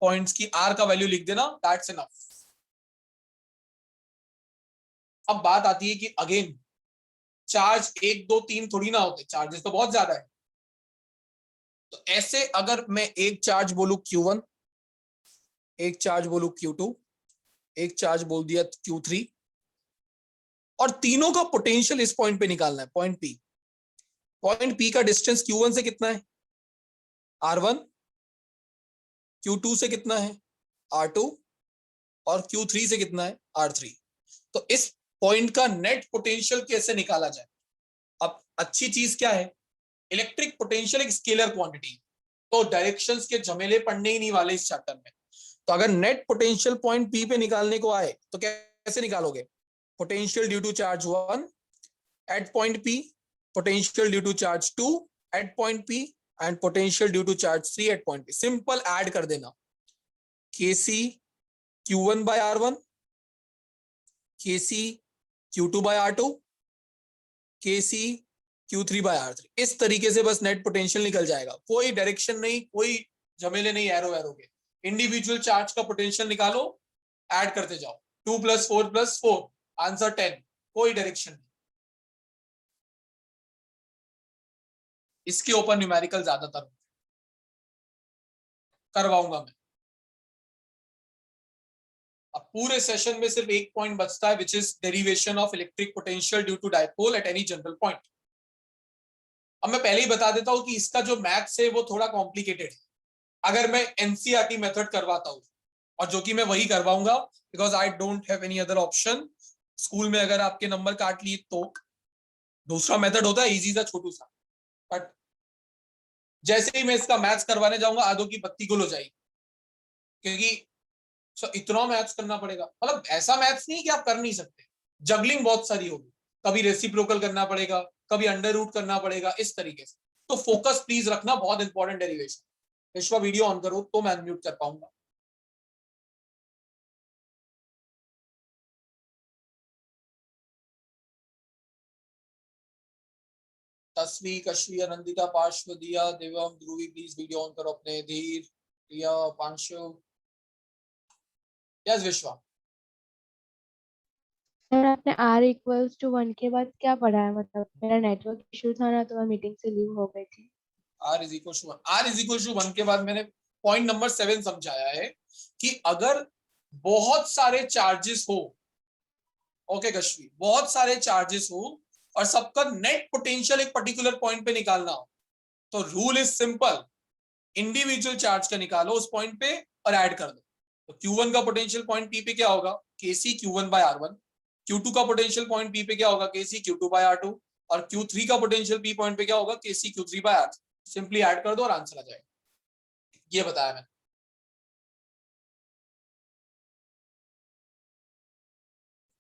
पॉइंट्स की r का वैल्यू लिख देना, दैट्स इनफ। अब बात आती है कि अगेन चार्ज 1 2 3 थोड़ी ना होते, चार्जेस तो बहुत ज्यादा है। तो ऐसे अगर मैं एक चार्ज बोलूं Q1, एक चार्ज बोलूं Q2, एक चार्ज बोल दिया Q3, और तीनों का पोटेंशियल इस पॉइंट पे निकालना है, पॉइंट P। पॉइंट P का डिस्टेंस Q1 से कितना है? R1, Q2 से कितना है? R2, और Q3 से कितना है? R3। तो इस पॉइंट का नेट पोटेंशियल कैसे निकाला जाए? अब अच्छी चीज क्या है, इलेक्ट्रिक पोटेंशियल एक स्केलर क्वांटिटी, तो डायरेक्शंस के झमेले पड़ने ही नहीं वाले इस चैप्टर में। तो अगर नेट पोटेंशियल पॉइंट P पे निकालने को आए तो कैसे निकालोगे? Potential due to charge 1 at point P, potential due to charge 2 at point P, and potential due to charge 3 at point P। Simple add कर देना, kc Q1/R1, kc Q2/R2, kc Q3/R3। इस तरीके से बस नेट पोटेंशियल निकल जाएगा, कोई डायरेक्शन नहीं, कोई झमेले नहीं एरो के। इंडिविजुअल चार्ज का पोटेंशियल निकालो, ऐड करते जाओ, 2 + 4 + 4 आंसर 10, कोई डायरेक्शन नहीं। इसके ऊपर न्यूमेरिकल ज्यादातर करवाऊंगा मैं। अब पूरे सेशन में सिर्फ एक पॉइंट बचता है, which is derivation of electric potential due to dipole at any general point. अब मैं पहले ही बता देता हूं कि इसका जो मैथ्स है वो थोड़ा कॉम्प्लिकेटेड है। अगर मैं एनसीईआरटी मेथड करवाता हूं, और जो कि मैं वही करवाऊंगा because I don't have any other option. School में अगर आपके नंबर काट लिए तो दूसरा मेथड होता है इजी सा छोटू सा, बट जैसे ही मैं इसका मैथ्स करवाने जाऊंगा आधों की पत्ती गुल हो जाएगी, क्योंकि इतना मैथ्स करना पड़ेगा। मतलब ऐसा मैथ्स नहीं कि आप कर नहीं सकते, जगलिंग बहुत सारी होगी, कभी रेसिप्रोकल करना पड़ेगा, कभी अंडर रूट करना पड़ेगा, इस तरीके से। तो फोकस प्लीज रखना, बहुत इंपॉर्टेंट डेरिवेशन। विश्वा वीडियो ऑन करो तो मैं अनम्यूट कर पाऊंगा। तस्वी, कश्वी, आनंदिता, पार्श्व, दिया, देवम, ध्रुवी, प्लीज वीडियो ऑन करो अपने। धीर, दिया, पांशु, यस विश्वा। सर आपने R=1 के बाद क्या पढ़ा है? मतलब मेरा नेटवर्क इशू था ना, तो मैं मीटिंग से लीव हो गई थी। R=1 के बाद मैंने पॉइंट नंबर 7 समझाया है कि अगर बहुत सारे चार्जेस हो, ओके कश्मीर, बहुत सारे चार्जेस हो और सबका नेट पोटेंशियल एक पर्टिकुलर पॉइंट पे निकालना हो, तो rule is simple, individual charge का निकालो उस पॉइंट पे और ऐड कर दो। तो Q1 का पोटेंशियल पॉइंट P पे क्या होगा? KC Q1 by R1। Q2 का पोटेंशियल पॉइंट P पे क्या होगा? KC Q2 by R2। और Q3 का पोटेंशियल P पॉइंट पे क्या होगा? KC Q3 by R3। Simply add कर दो और आंसर आ जाएगा। ये बताया मैंने।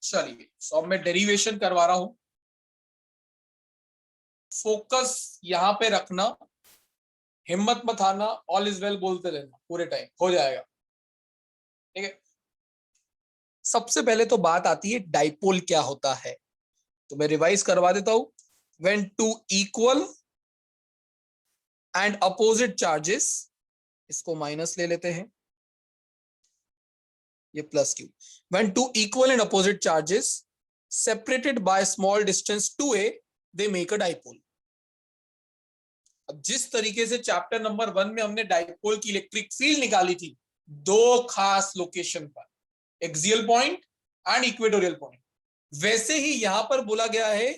चलिए, सो अब मैं डेरिवेशन करवा रहा हूं। फोकस यहां पे रखना, हिम्मत मत हारना, ऑल इज वेल बोलते रहना पूरे टाइम, हो जाएगा। ठीक है, सबसे पहले तो बात आती है डाइपोल क्या होता है, तो मैं रिवाइज करवा देता हूं। When two equal and opposite charges, इसको माइनस ले लेते हैं, ये plus Q. When two equal and opposite charges separated by small distance 2a, they make a dipole. अब जिस तरीके से चैप्टर नंबर 1 में हमने डाइपोल की इलेक्ट्रिक फील्ड निकाली थी, दो खास लोकेशन पर, axial point and equatorial point, वैसे ही यहां पर बोला गया है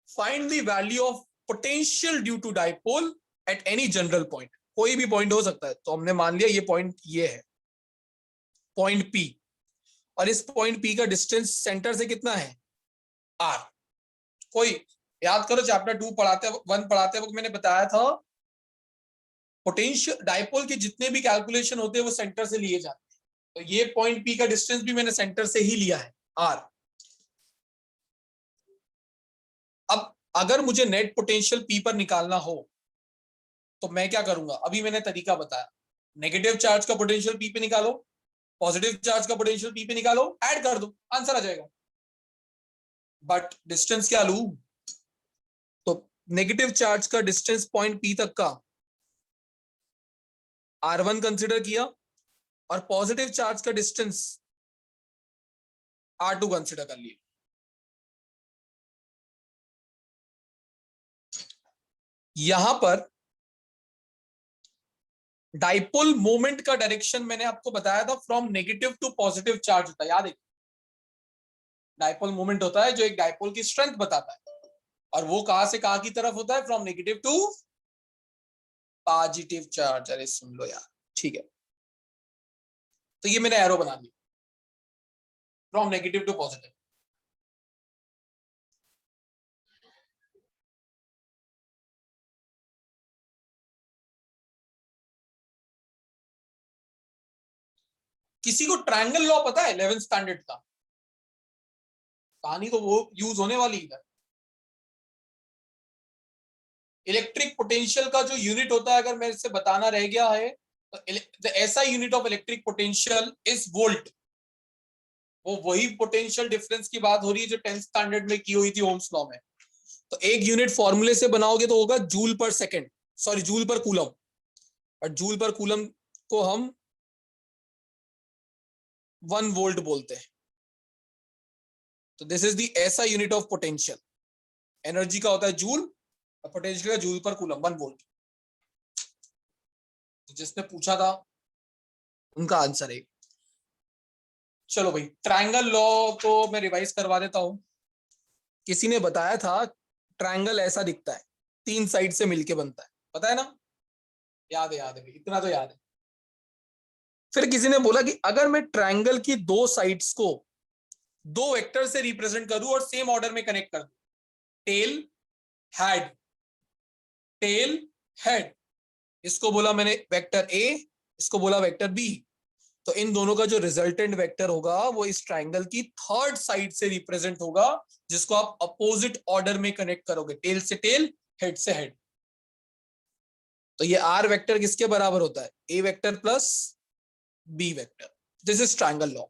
find the value of potential due to dipole at any general point. कोई भी पॉइंट हो सकता है, तो हमने मान लिया ये पॉइंट ये है, पॉइंट P, और इस पॉइंट P का डिस्टेंस सेंटर से कितना है? R। कोई याद करो, चैप्टर 1 पढ़ाते वक्त मैंने बताया था पोटेंशियल डाइपोल के जितने भी कैलकुलेशन होते हैं वो सेंटर से लिए जाते हैं। तो ये पॉइंट P का डिस्टेंस भी मैंने सेंटर से ही लिया है, R। अब अगर मुझे नेट पोटेंशियल P पर निकालना हो तो मैं क्या करूंगा? अभी मैंने तरीका बताया, नेगेटिव चार्ज का पोटेंशियल P पे निकालो, पॉजिटिव चार्ज का पोटेंशियल P पे निकालो, ऐड कर दो, आंसर आ जाएगा। बट डिस्टेंस क्या लूं? तो नेगेटिव चार्ज का डिस्टेंस पॉइंट P तक का R1 कंसिडर किया और पॉजिटिव चार्ज का डिस्टेंस R2 कंसिडर कर लिया। यहां पर डाइपोल मोमेंट का डायरेक्शन मैंने आपको बताया था, from negative to positive charge होता है, याद है? डाइपोल मोमेंट होता है जो एक डाइपोल की स्ट्रेंथ बताता है, और वो कहां से कहां की तरफ होता है? From negative to positive charge. अरे सुन लो यार, ठीक है, तो ये मैंने एरो बना दिया, फ्रॉम नेगेटिव टू पॉजिटिव। किसी को ट्रायंगल लॉ पता है 11th स्टैंडर्ड का? कहानी तो वो यूज होने वाली इधर। इलेक्ट्रिक पोटेंशियल का जो यूनिट होता है, अगर मेरे से बताना रह गया है, तो the SI unit of electric potential is volt. वो वही पोटेंशियल डिफरेंस की बात हो रही है जो 10th स्टैंडर्ड में की हुई थी ओम्स लॉ में। तो एक यूनिट फॉर्मूले से बनाओगे तो होगा जूल पर सेकंड, सॉरी जूल पर कूलम, और जूल पर कूलम को हम 1 वोल्ट बोलते हैं। तो this is the SI unit of potential. Energy का होता है जूल और पोटेंशियल का जूल पर कूलम, 1 वोल्ट। तो जिसने पूछा था उनका आंसर है। चलो भाई, ट्रायंगल लॉ को मैं रिवाइज करवा देता हूं। किसी ने बताया था ट्रायंगल ऐसा दिखता है, 3 साइड से मिलके बनता है, पता है ना? याद है भाई, इतना तो याद है। फिर किसी ने बोला कि अगर मैं ट्रायंगल की 2 साइड्स को 2 वेक्टर से रिप्रेजेंट करूं और सेम ऑर्डर में कनेक्ट कर दूं, टेल हेड, टेल हेड, इसको बोला मैंने वेक्टर ए, इसको बोला वेक्टर बी। तो इन दोनों का जो रिजल्टेंट वेक्टर होगा वो इस ट्रायंगल की 3rd साइड से रिप्रेजेंट होगा, जिसको आप अपोजिट ऑर्डर में कनेक्ट करोगे, टेल से टेल, हेड से हेड। तो ये आर वेक्टर किसके बराबर होता है? A vector plus B vector. This is triangle law.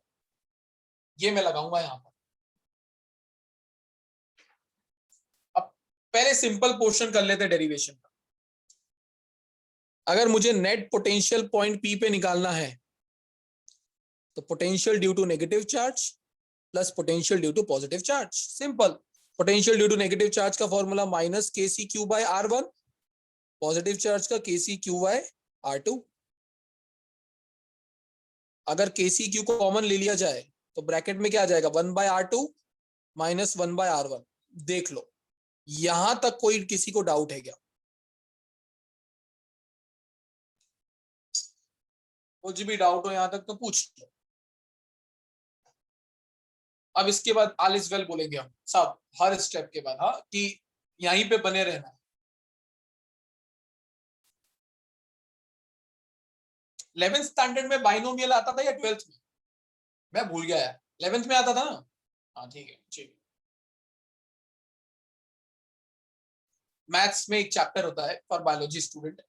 ये मैं लगाऊंगा यहां पर। अब पहले सिंपल पोर्शन कर लेते डेरिवेशन का। अगर मुझे नेट पोटेंशियल पॉइंट पी पे निकालना है तो potential due to negative charge plus potential due to positive charge, simple. Potential due to negative charge का formula minus K C Q by R1, positive charge का K C Q bye R2। अगर के सी क्यू को कॉमन ले लिया जाए तो ब्रैकेट में क्या आ जाएगा, 1/R2 माइनस 1/R1। देख लो, यहां तक कोई किसी को डाउट है क्या? कुछ भी डाउट हो यहां तक तो पूछ लो। अब इसके बाद ऑल इज वेल बोलेंगे हम सब हर स्टेप के बाद, हाँ, कि यहीं पे बने रहना। 11th स्टैंडर्ड में बाइनोमियल आता था या 12th में? मैं भूल गया यार, 11th में आता था ना? हाँ ठीक है, ठीक। मैथ्स में एक चैप्टर होता है फॉर बायोलॉजी स्टूडेंट,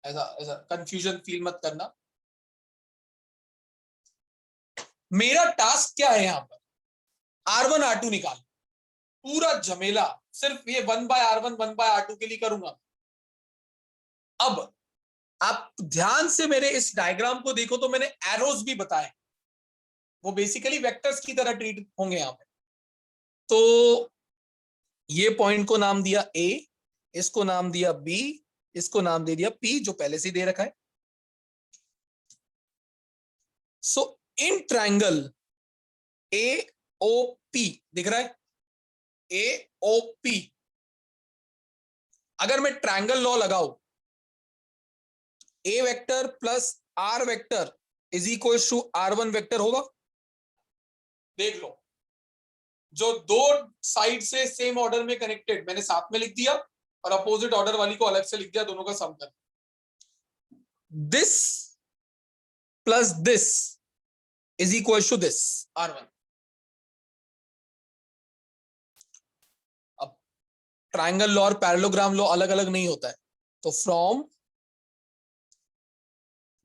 ऐसा ऐसा कंफ्यूजन फील मत करना। मेरा टास्क क्या है यहाँ पर, R1 R2 निकाल, पूरा झमेला सिर्फ ये 1/R1 1/R2 के लिए करूंगा। अब आप ध्यान से मेरे इस डायग्राम को देखो तो मैंने एरोज भी बताए, वो बेसिकली वेक्टर्स की तरह ट्रीट होंगे यहां पे। तो ये पॉइंट को नाम दिया A, इसको नाम दिया B, इसको नाम दे दिया P, जो पहले से दे रखा है। सो इन ट्रायंगल AOP दिख रहा है, AOP, अगर मैं ट्रायंगल लॉ लगाऊं, A vector plus R vector is equal to R1 vector होगा। देख लो, जो दो साइड से सेम ऑर्डर में कनेक्टेड मैंने साथ में लिख दिया और अपोजिट ऑर्डर वाली को अलग से लिख दिया, दोनों का सम कर। This plus this is equal to this R1। अब ट्रायंगल लॉ और पैरेललोग्राम लॉ अलग अलग नहीं होता है, तो फ्रॉम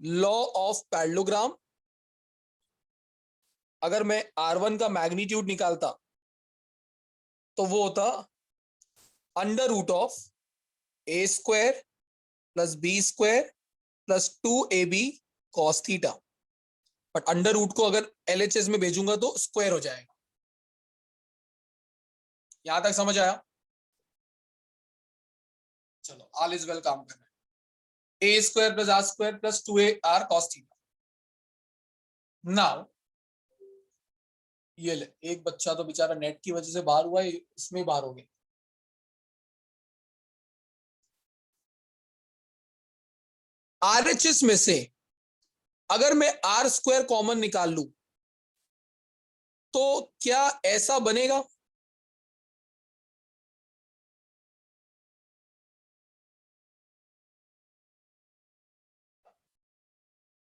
लॉ ऑफ पैरेललोग्राम अगर मैं R1 का मैग्नीट्यूड निकालता तो वो होता under root of A square plus B square plus 2AB cos theta. But under root को अगर LHS में भेजूंगा तो स्क्वायर हो जाएगा। यहां तक समझ आया? चलो, ऑल इज वेल काम करना है। A square plus R square plus 2AR cos theta. Now ये ले, एक बच्चा तो बेचारा नेट की वजह से बाहर हुआ है, इसमें बाहर हो गया। RHS में से अगर मैं R स्क्वायर कॉमन निकाल लूं तो क्या ऐसा बनेगा?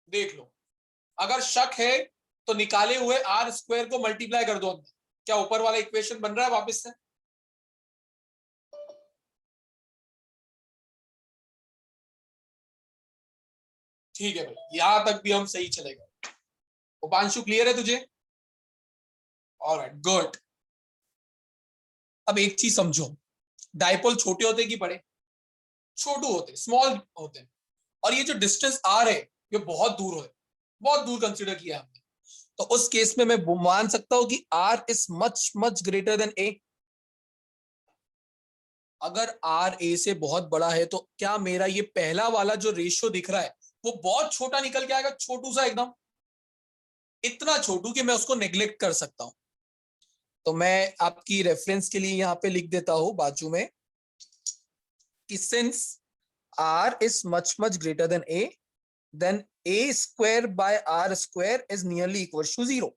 देख लो, अगर शक है तो निकाले हुए R स्क्वायर को मल्टीप्लाई कर दो अंदर, क्या ऊपर वाला इक्वेशन बन रहा है वापस से? ठीक है भाई, यहां तक भी हम सही चलेगा। उपांशु क्लियर है तुझे? Alright, good. अब एक चीज समझो, डायपोल छोटे होते कि बड़े? छोटू होते, स्मॉल होते। और ये जो डिस्टेंस R है ये बहुत दूर है, बहुत दूर कंसीडर किया हमने। तो उस केस में मैं मान सकता हूं कि R is much much greater than A। अगर R A से बहुत बड़ा है तो क्या मेरा ये पहला वाला जो रेशियो दिख रहा है वो बहुत छोटा निकल के आएगा, छोटू सा एकदम, इतना छोटू कि मैं उसको नेग्लेक्ट कर सकता हूं। तो मैं आपकी रेफरेंस के लिए यहां पे लिख देता हूं बाजू में कि since R is much greater than A, then A square by R square is nearly equal to 0।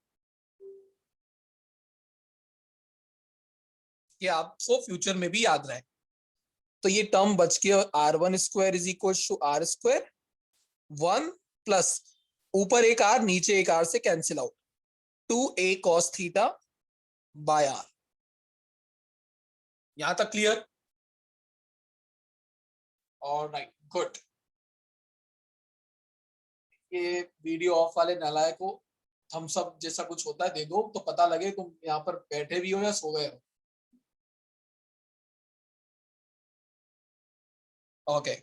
ये आपको फ्यूचर में भी याद रहे। तो ये टर्म बच के R1 square is equal to R square 1 plus ऊपर एक R नीचे एक R से cancel out 2A cos theta by R। यहां तक क्लियर? Alright, good. ये वीडियो ऑफ वाले नालायक को थम्स अप जैसा कुछ होता है दे दो तो पता लगे तुम यहाँ पर बैठे भी हो या सो गए हो। ओके,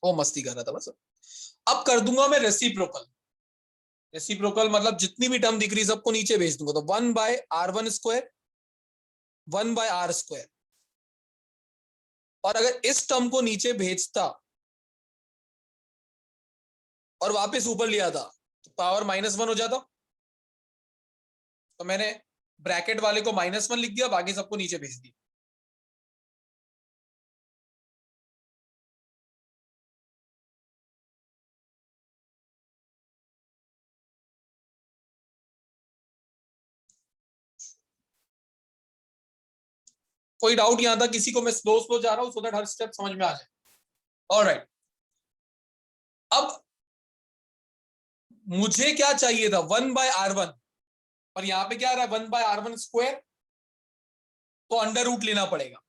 वो मस्ती कर रहा था बस। अब कर दूंगा मैं रेसिप्रोकल। रेसिप्रोकल मतलब जितनी भी टर्म दिख रही सबको नीचे भेज दूंगा, तो 1/r1 स्क्वायर 1/r स्क्वायर। और अगर इस टर्म को नीचे भेजता और वापस ऊपर लिया था तो पावर -1 हो जाता। तो मैंने ब्रैकेट वाले को -1 लिख दिया, बाकी सबको नीचे भेज दिया। कोई डाउट यहां तक किसी को? मैं स्लो स्लो जा रहा हूं सो दैट हर स्टेप समझ में आ जाए। ऑलराइट, अब मुझे क्या चाहिए था 1/r1, और यहां पे क्या आ रहा है 1/r1 स्क्वायर, तो अंडर रूट लेना पड़ेगा।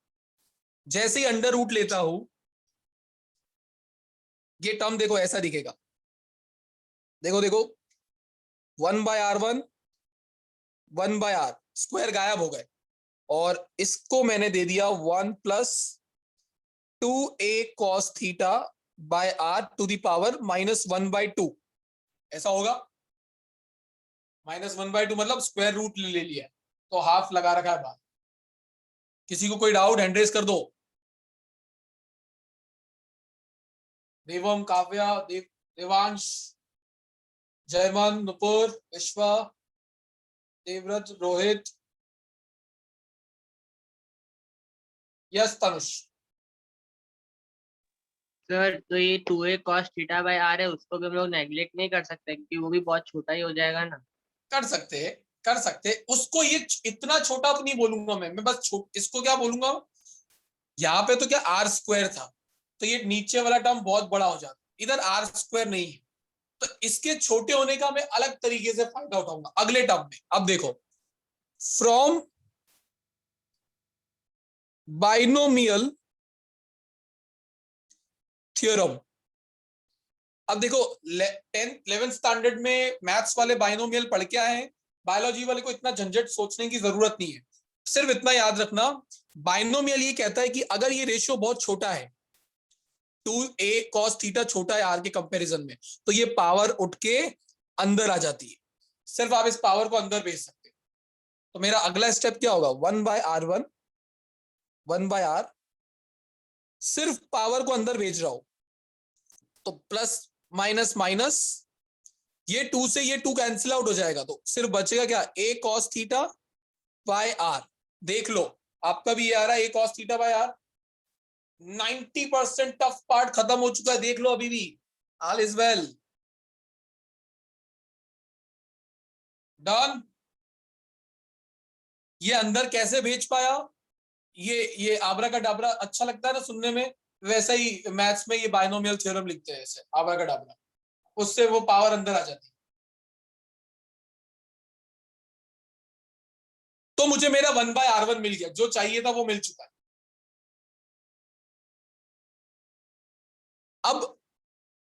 जैसे ही अंडर रूट लेता हूं ये टर्म देखो ऐसा दिखेगा, देखो देखो 1/r1 1/r स्क्वायर गायब हो गए, और इसको मैंने दे दिया 1 + 2a cos theta by r to the power -1/2। ऐसा होगा, -1/2 मतलब स्क्वायर रूट ले लिया, तो हाफ लगा रखा है बाहर। किसी को कोई डाउट हैंड रेज कर दो। देवम, काव्या, देवांश, जयमन, नुपुर, विश्वा, देवव्रत, रोहित, यस तनुष। सर तो ये 2a cos theta by r है, उसको भी हम लोग नेग्लेक्ट नहीं कर सकते क्योंकि वो भी बहुत छोटा ही हो जाएगा ना। कर सकते कर सकते, उसको ये इतना छोटा तो नहीं बोलूंगा मैं बस इसको क्या बोलूंगा, यहाँ पे तो क्या r स्क्वायर था, तो ये नीचे वाला टर्म बहुत बड़ा हो जाता, इधर r स्क्वायर नहीं है, तो इसके छोटे होने का मैं अलग तरीके से फायदा उठाऊंगा अगले टर्म में। अब देखो, फ्रॉम बाइनोमियल थ्योरम, अब देखो 10th 11th स्टैंडर्ड में मैथ्स वाले बाइनोमियल पढ़ के आए हैं, बायोलॉजी वाले को इतना झंझट सोचने की जरूरत नहीं है। सिर्फ इतना याद रखना, बाइनोमियल ये कहता है कि अगर ये रेशियो बहुत छोटा है, 2a cos थीटा छोटा है r के कंपैरिजन में, तो ये पावर उठ के अंदर आ जाती है। सिर्फ आप इस पावर को अंदर भेज सकते हैं। तो मेरा अगला स्टेप क्या होगा 1/r1 1/r, सिर्फ पावर को अंदर भेज रहा हूं, तो प्लस माइनस माइनस, ये 2 से ये 2 कैंसिल आउट हो जाएगा, तो सिर्फ बचेगा क्या a cos theta by r। देख लो आपका भी ये आ रहा है a cos theta by r। 90% tough part खत्म हो चुका है, देख लो अभी भी, ऑल इज वेल, डन। ये अंदर कैसे भेज पाया, ये आबरा का डाबरा अच्छा लगता है ना सुनने में, वैसा ही मैथ्स में ये बाइनोमियल थ्योरम लिखते हैं ऐसे आबरा का डाबरा, उससे वो पावर अंदर आ जाती है। तो मुझे मेरा 1/r1 मिल गया, जो चाहिए था वो मिल चुका है। अब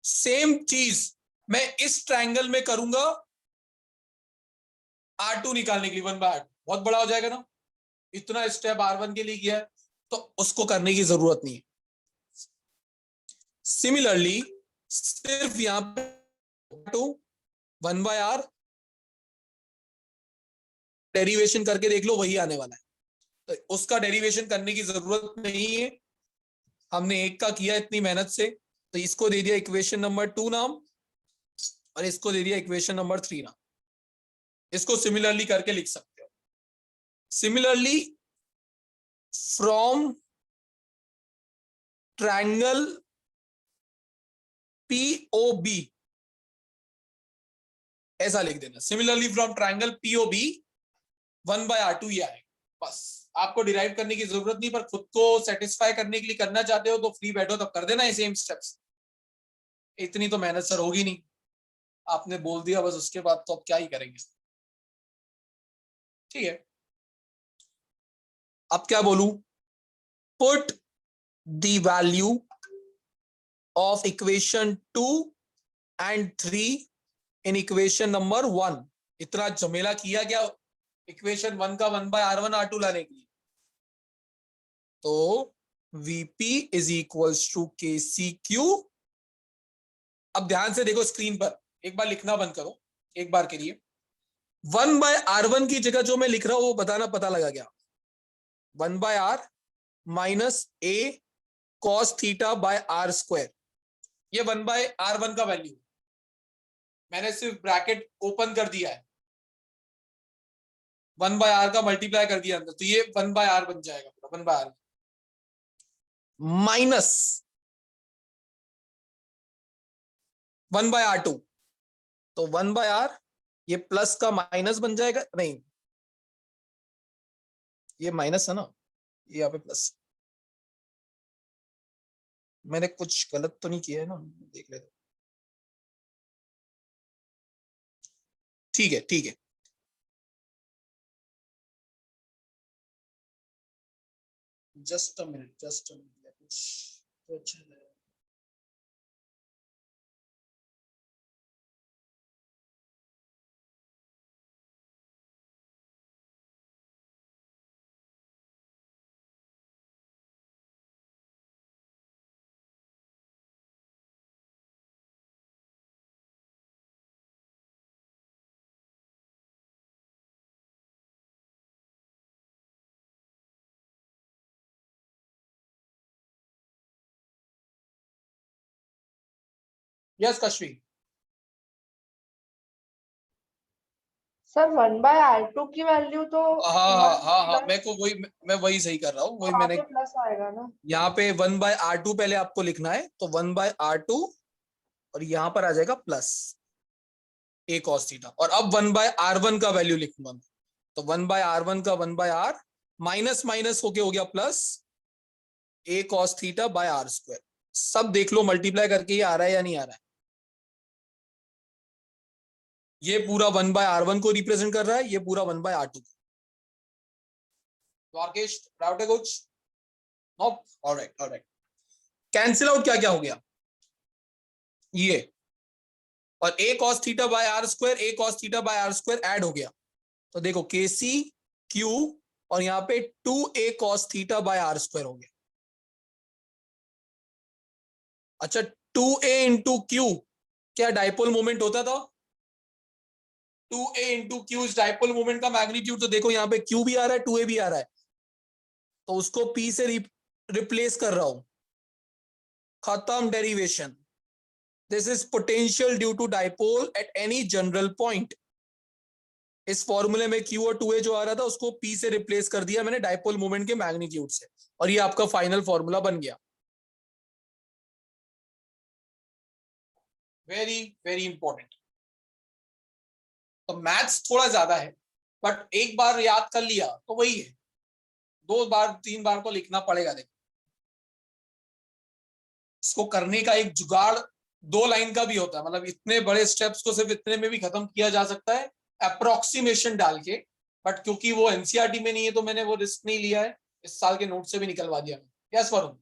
सेम चीज मैं इस ट्रायंगल में करूंगा, r2 निकालने के लिए 1/r2 बहुत बड़ा हो जाएगा ना, इतना स्टेप r1 के लिए किया है तो उसको करने की जरूरत नहीं है। सिमिलरली सिर्फ यहां पे 1/r डेरिवेशन करके देख लो, वही आने वाला है, तो उसका डेरिवेशन करने की जरूरत नहीं है, हमने एक का किया इतनी मेहनत से, तो इसको दे दिया इक्वेशन नंबर 2 नाम, और इसको दे दिया इक्वेशन नंबर 3 नाम। इसको सिमिलरली करके लिख सकते हो। सिमिलरली फ्रॉम ट्रायंगल POB, ऐसा लिख देना, similarly from triangle POB 1/r2 ही आएगा। बस आपको डिराइव करने की जरूरत नहीं, पर खुद को सेटिस्फाई करने के लिए करना चाहते हो तो फ्री बैठो तब कर देना ये सेम स्टेप्स, इतनी तो मेहनत सर होगी नहीं, आपने बोल दिया बस, उसके बाद तो अब क्या ही करेंगे। ठीक है, अब क्या बोलूं, put the value of equation 2 and 3 in equation number 1। इतना झमेला किया क्या इक्वेशन 1 का 1/r1 r2 लाने के लिए, तो Vp is equals to KCQ। अब ध्यान से देखो स्क्रीन पर, एक बार लिखना बंद करो, एक बार के लिए 1/r1 की जगह जो मैं लिख रहा हूं वो बताना पता लगा क्या? 1/r minus a cos theta by r square, ये 1/r1 का वैल्यू मैंने सिर्फ ब्रैकेट ओपन कर दिया है, 1/r का मल्टीप्लाई कर दिया अंदर, तो ये 1/r बन जाएगा पूरा 1/r माइनस 1/r2, तो 1/r ये प्लस का माइनस बन जाएगा, नहीं ये माइनस है ना, ये यहाँ पे प्लस, मैंने कुछ गलत तो नहीं किया है ना, देख लेते। ठीक है ठीक है, जस्ट अ मिनट कुछ यस कश्मी। सर 1/r2 की वैल्यू तो हाँ मेरे को वही, मैं वही सही कर रहा हूँ, वही मैंने प्लस आएगा ना, यहाँ पे 1/r2 पहले आपको लिखना है, तो 1/r2 और यहाँ पर आ जाएगा प्लस a cos थीटा, और अब 1/r1 का वैल्यू लिखूंगा मैं, तो 1/r1 का 1/r माइनस माइनस होके हो गया plus a cos theta by r square. सब देख लो मल्टीप्लाई करके ये आ रहा है या नहीं आ रहा है। ये पूरा 1/r1 को रिप्रेजेंट कर रहा है, ये पूरा 1/r2 को। द्वारकेश डाउट है कुछ? नोप, ऑलराइट। कैंसिल आउट क्या क्या हो गया ये, और a cos theta by r square, a cos theta by r square add हो गया, तो देखो kc q और यहाँ पे 2a cos theta by r square हो गया। अच्छा 2a इंटू क्यू क्या डाइपोल मोमेंट होता था? 2a इंटू क्यू इस डाइपोल मोमेंट का मैग्नीट्यूड, तो देखो यहाँ पे q भी आ रहा है 2a भी आ रहा है, तो उसको p से रिप्लेस कर रहा हूं, खत्म derivation. This is potential due to dipole at any general point. इस फॉर्मूले में q और 2a जो आ रहा था उसको p से रिप्लेस कर दिया मैंने डाइपोल मोमेंट के मैग्नीट्यूड से, और ये आपका फाइनल फॉर्मूला बन गया। Very very important. तो मैथ्स थोड़ा ज्यादा है, बट एक बार याद कर लिया तो वही है, 2 बार 3 बार तो लिखना पड़ेगा। देखो इसको करने का एक जुगाड़ 2 लाइन का भी होता है, मतलब इतने बड़े स्टेप्स को सिर्फ इतने में भी खत्म किया जा सकता है अप्रोक्सीमेशन डाल के, बट क्योंकि वो एनसीईआरटी में नहीं है तो मैंने वो रिस्क नहीं लिया है, इस साल के नोट से भी निकलवा दिया। यस वरुण।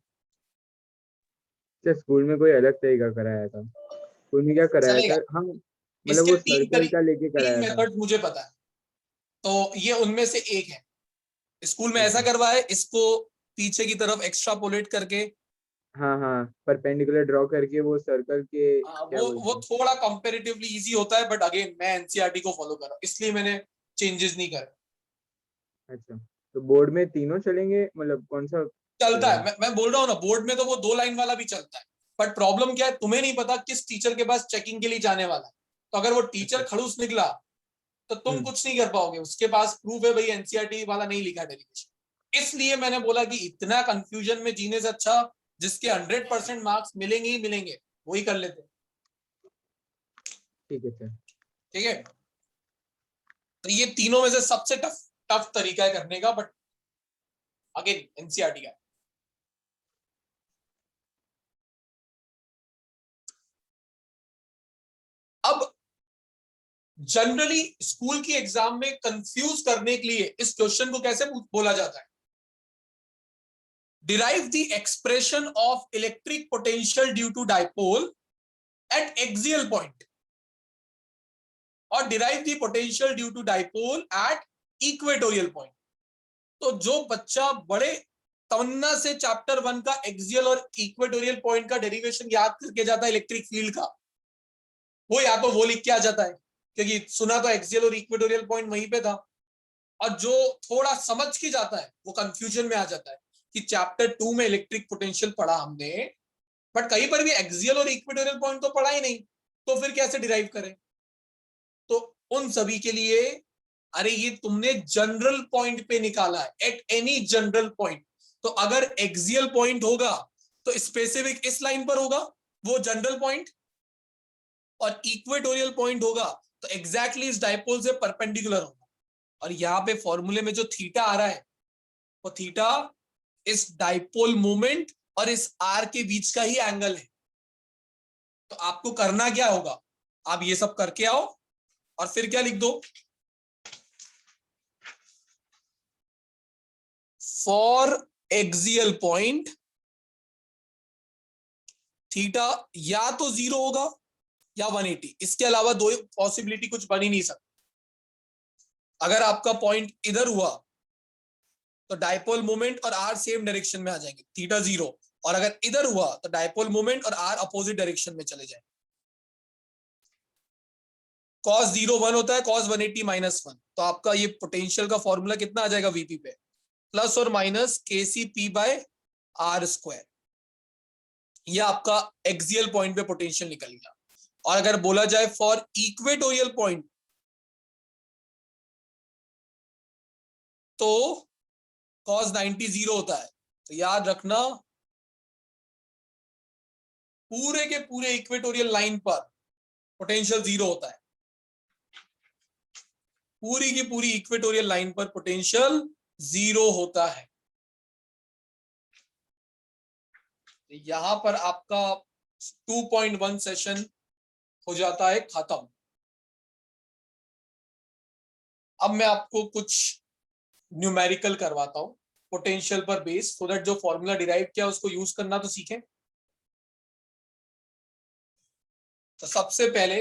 स्कूल में कोई अलग तरीका कराया था, स्कूल में क्या कराया था हम, मतलब इसके वो सर्कल का लेके कराया था। मेथड मुझे पता है, तो ये उनमें से एक है। स्कूल में ऐसा अच्छा। करवाए, इसको पीछे की तरफ एक्स्ट्रापोलेट करके, हाँ परपेंडिकुलर ड्रॉ करके वो सर्कल के क्या वो बोलते हैं। थोड़ा कंपैरेटिवली इजी होता है, बट अगेन मैं एनसीईआरटी को फॉलो कर रहा हूं, इसलिए मैंने चेंजेस नहीं करे। अच्छा, तो बोर्ड में तीनों चलेंगे, मतलब कौन सा चलता है, मैं बोल रहा हूँ ना, बोर्ड में तो वो 2 लाइन वाला भी चलता है, बट प्रॉब्लम क्या है, तुम्हें नहीं पता किस टीचर के पास चेकिंग के लिए जाने वाला है, तो अगर वो टीचर खड़ूस निकला तो तुम कुछ नहीं कर पाओगे, उसके पास प्रूफ है भाई एनसीईआरटी वाला नहीं लिखा डेरिवेशन। इसलिए मैंने बोला कि इतना कंफ्यूजन में जीने से अच्छा जिसके 100% मार्क्स मिलेंगे ही मिलेंगे वही कर लेते। ठीक है सर। ठीक है, तो ये तीनों में से सबसे टफ तरीका है करने का, बट अगेन एनसीईआरटी का। अब जनरली स्कूल की एग्जाम में कंफ्यूज करने के लिए इस क्वेश्चन को कैसे बोला जाता है? Derive the expression of electric potential due to dipole at axial point और derive the potential due to dipole at equatorial point. तो जो बच्चा बड़े तमन्ना से चैप्टर 1 का एक्सियल और इक्वेटोरियल पॉइंट का डेरिवेशन याद करके जाता है इलेक्ट्रिक फील्ड का, वो या तो वो लिख के आ जाता है क्योंकि सुना तो एक्सियल और इक्वेटोरियल पॉइंट वहीं पे था। और जो थोड़ा समझ के जाता है वो कंफ्यूजन में आ जाता है कि चैप्टर 2 में इलेक्ट्रिक पोटेंशियल पढ़ा हमने, बट कहीं पर भी एक्सियल और इक्वेटोरियल पॉइंट तो पढ़ा ही नहीं, तो फिर कैसे डिराइव करें। तो उन सभी के लिए, अरे ये तुमने जनरल पॉइंट पे निकाला है, एट एनी जनरल पॉइंट। तो अगर एक्सियल पॉइंट होगा तो स्पेसिफिक इस लाइन पर होगा वो जनरल पॉइंट, और इक्वेटोरियल पॉइंट होगा तो एग्जैक्टली इस डायपोल से परपेंडिकुलर होगा। और यहाँ पे फॉर्मूले में जो थीटा आ रहा है वो थीटा इस डायपोल मोमेंट और इस आर के बीच का ही एंगल है। तो आपको करना क्या होगा, आप ये सब करके आओ और फिर क्या लिख दो, फॉर एक्सियल पॉइंट थीटा या तो 0 होगा या 180, इसके अलावा दो पॉसिबिलिटी कुछ बन ही नहीं सकती। अगर आपका पॉइंट इधर हुआ तो डायपोल मोमेंट और आर सेम डायरेक्शन में आ जाएंगे, थीटा 0, और अगर इधर हुआ तो डायपोल मोमेंट और आर अपोजिट डायरेक्शन में चले जाएंगे। cos 0 1 होता है, cos 180 -1। तो आपका ये पोटेंशियल का फॉर्मूला कितना आ जाएगा वीपी पे, प्लस और माइनस kcp/r²। ये आपका एक्सियल पॉइंट पे पोटेंशियल निकल गया। और अगर बोला जाए फॉर इक्वेटोरियल पॉइंट तो cos 90 0 होता है। तो याद रखना पूरे के पूरे इक्वेटोरियल लाइन पर पोटेंशियल 0 होता है, पूरी की पूरी इक्वेटोरियल लाइन पर पोटेंशियल 0 होता है। यहां पर आपका 2.1 सेशन हो जाता है खत्म। अब मैं आपको कुछ न्यूमेरिकल करवाता हूं पोटेंशियल पर बेस, सो दैट जो फॉर्मूला डिराइव किया उसको यूज करना तो सीखें। तो सबसे पहले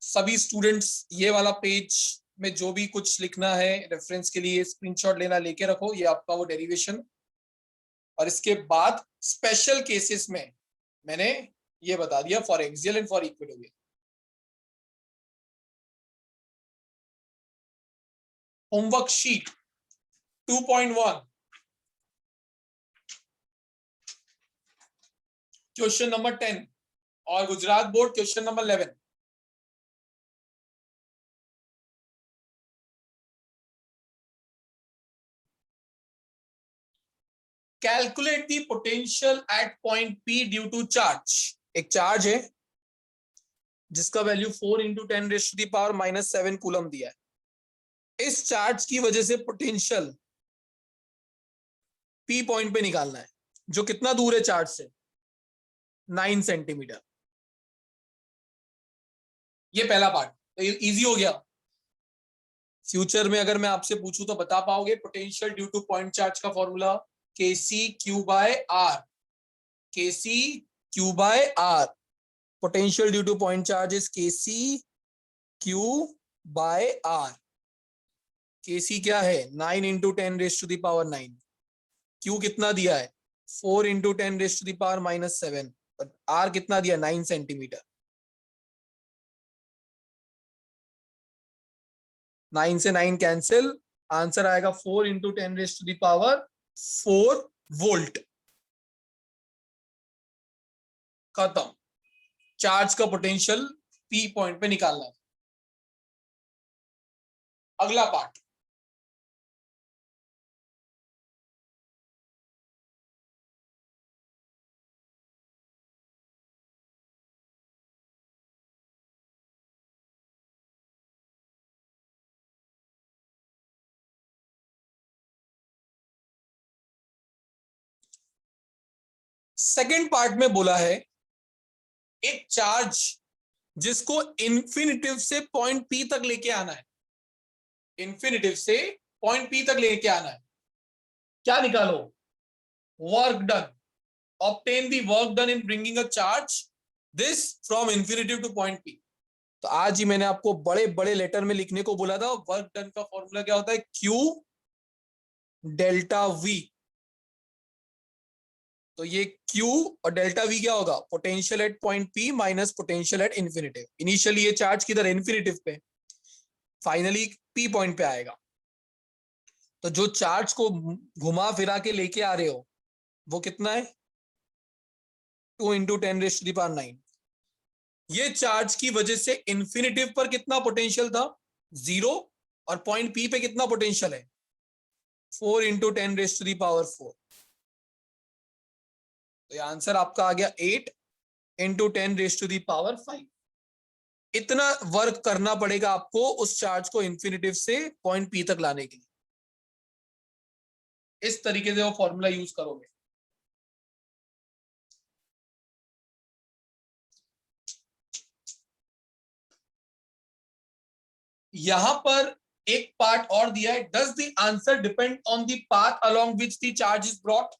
सभी स्टूडेंट्स ये वाला पेज में जो भी कुछ लिखना है रेफरेंस के लिए स्क्रीनशॉट लेना लेके रखो, ये आपका वो डेरिवेशन। और इसके बाद स्पेशल केसेस में मैंने ये बता दिया for axial and for equatorial. Homework sheet 2.1 question number 10 और Gujarat board question number 11। Calculate the potential at point P due to charge. एक चार्ज है जिसका वैल्यू 4 × 10⁻⁻7 कूलम दिया है। इस चार्ज की वजह से पोटेंशियल P पॉइंट पे निकालना है, जो कितना दूर है चार्ज से, 9 सेंटीमीटर। ये पहला पार्ट तो इजी हो गया। फ्यूचर में अगर मैं आपसे पूछूं तो बता पाओगे potential due to point charge का formula kcq/r। kcq/r potential due to point charge is kcq/r। kc क्या है, 9 × 10⁻⁹। q कितना दिया है, 4 × 10⁻⁻7, और r कितना दिया, 9 सेंटीमीटर। 9 से 9 कैंसिल, आंसर आएगा 4 × 10⁻⁴ वोल्ट। खत्म। चार्ज का पोटेंशियल P पॉइंट पे निकालना है। अगला पार्ट, सेकंड पार्ट में बोला है एक चार्ज जिसको इन्फिनिटिव से पॉइंट P तक लेके आना है, इन्फिनिटिव से पॉइंट P तक लेके आना है। क्या निकालो, work done. Obtain the work done in bringing a charge this from infinitive two point P। तो आज ही मैंने आपको बड़े बड़े लेटर में लिखने को बोला था, वर्क डन का फॉर्मूला क्या होता है, Q ∆V। तो ये Q और डेल्टा V क्या होगा, potential at point P minus potential at infinitive. Initially ये चार्ज किधर, इन्फिनिटिव पे, फाइनली P पॉइंट पे आएगा। तो जो चार्ज को घुमा फिरा के लेके आ रहे हो वो कितना है, 2 × 10⁻⁹। ये चार्ज की वजह से इन्फिनिटिव पर कितना पोटेंशियल था, 0, और पॉइंट P पे कितना पोटेंशियल है, 4 × 10⁻⁴। तो ये आंसर आपका आ गया 8 × 10⁻⁵। इतना वर्क करना पड़ेगा आपको उस चार्ज को इन्फिनिटिव से पॉइंट P तक लाने के लिए। इस तरीके से वो फॉर्मूला यूज करोगे। यहां पर एक पार्ट और दिया है, does the answer depend on the path along which the charge is brought.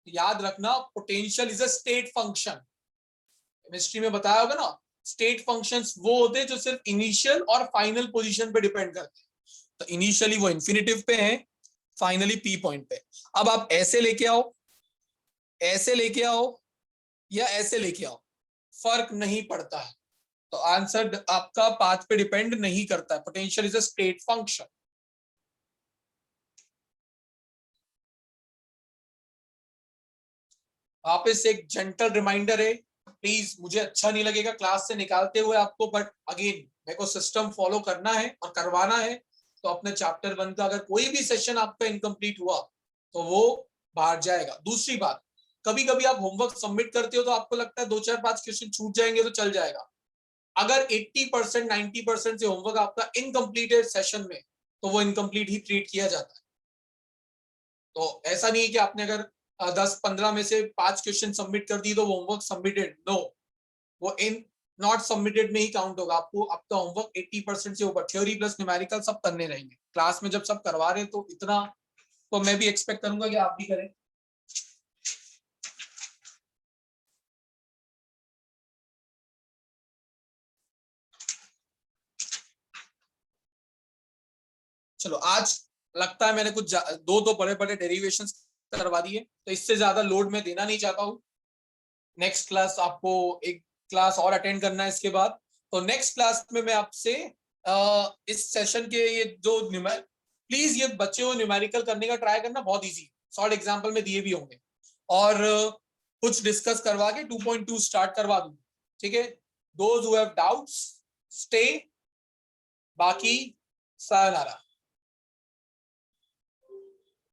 याद रखना, potential is a state function. Chemistry में बताया होगा ना, स्टेट फंक्शंस वो होते हैं जो सिर्फ इनिशियल और फाइनल पोजीशन पे डिपेंड करते हैं। तो इनिशियली वो इन्फिनिटिव पे है, फाइनली P पॉइंट पे। अब आप ऐसे लेके आओ, ऐसे लेके आओ, या ऐसे लेके आओ, फर्क नहीं पड़ता है। तो आंसर आपका पाथ पे डिपेंड नहीं करता है। Potential is a state function. वापस एक जेंटल रिमाइंडर है, प्लीज, मुझे अच्छा नहीं लगेगा क्लास से निकालते हुए आपको, बट अगेन मेरे को सिस्टम फॉलो करना है और करवाना है। तो अपने चैप्टर 1 का अगर कोई भी सेशन आपका इनकम्प्लीट हुआ तो वो बाहर जाएगा। दूसरी बात, कभी कभी आप होमवर्क सबमिट करते हो तो आपको लगता है 2, 4, 5 क्वेश्चन छूट जाएंगे तो चल जाएगा। अगर 80% 90% से होमवर्क आपका इनकम्प्लीट है सेशन में, तो वो इनकम्प्लीट ही ट्रीट किया जाता है। तो ऐसा नहीं है कि आपने अगर 10-15 में से 5 क्वेश्चन सबमिट कर दी तो वो होमवर्क सबमिटेड, नो, वो इन नॉट सबमिटेड में ही काउंट होगा। आपको आपका होमवर्क 80% से ऊपर, थ्योरी प्लस न्यूमेरिकल सब करने रहेंगे। क्लास में जब सब करवा रहे हैं तो इतना तो मैं भी एक्सपेक्ट करूंगा कि आप भी करें। चलो, आज लगता है मैंने कुछ 2 बड़े बड़े डेरिवेशंस करवा दिए, तो इससे ज्यादा लोड मैं देना नहीं चाहता हूँ। नेक्स्ट क्लास आपको एक क्लास और अटेंड करना है इसके बाद। तो नेक्स्ट क्लास में मैं आपसे इस सेशन के ये जो प्लीज ये बच्चे को न्यूमेरिकल करने का ट्राई करना, बहुत इजी, शॉर्ट एग्जांपल में दिए भी होंगे, और कुछ डिस्कस करवा के 2.2 स्टार्ट करवा दूंगा, ठीक है। Those who have doubts stay, बाकी सायोनारा।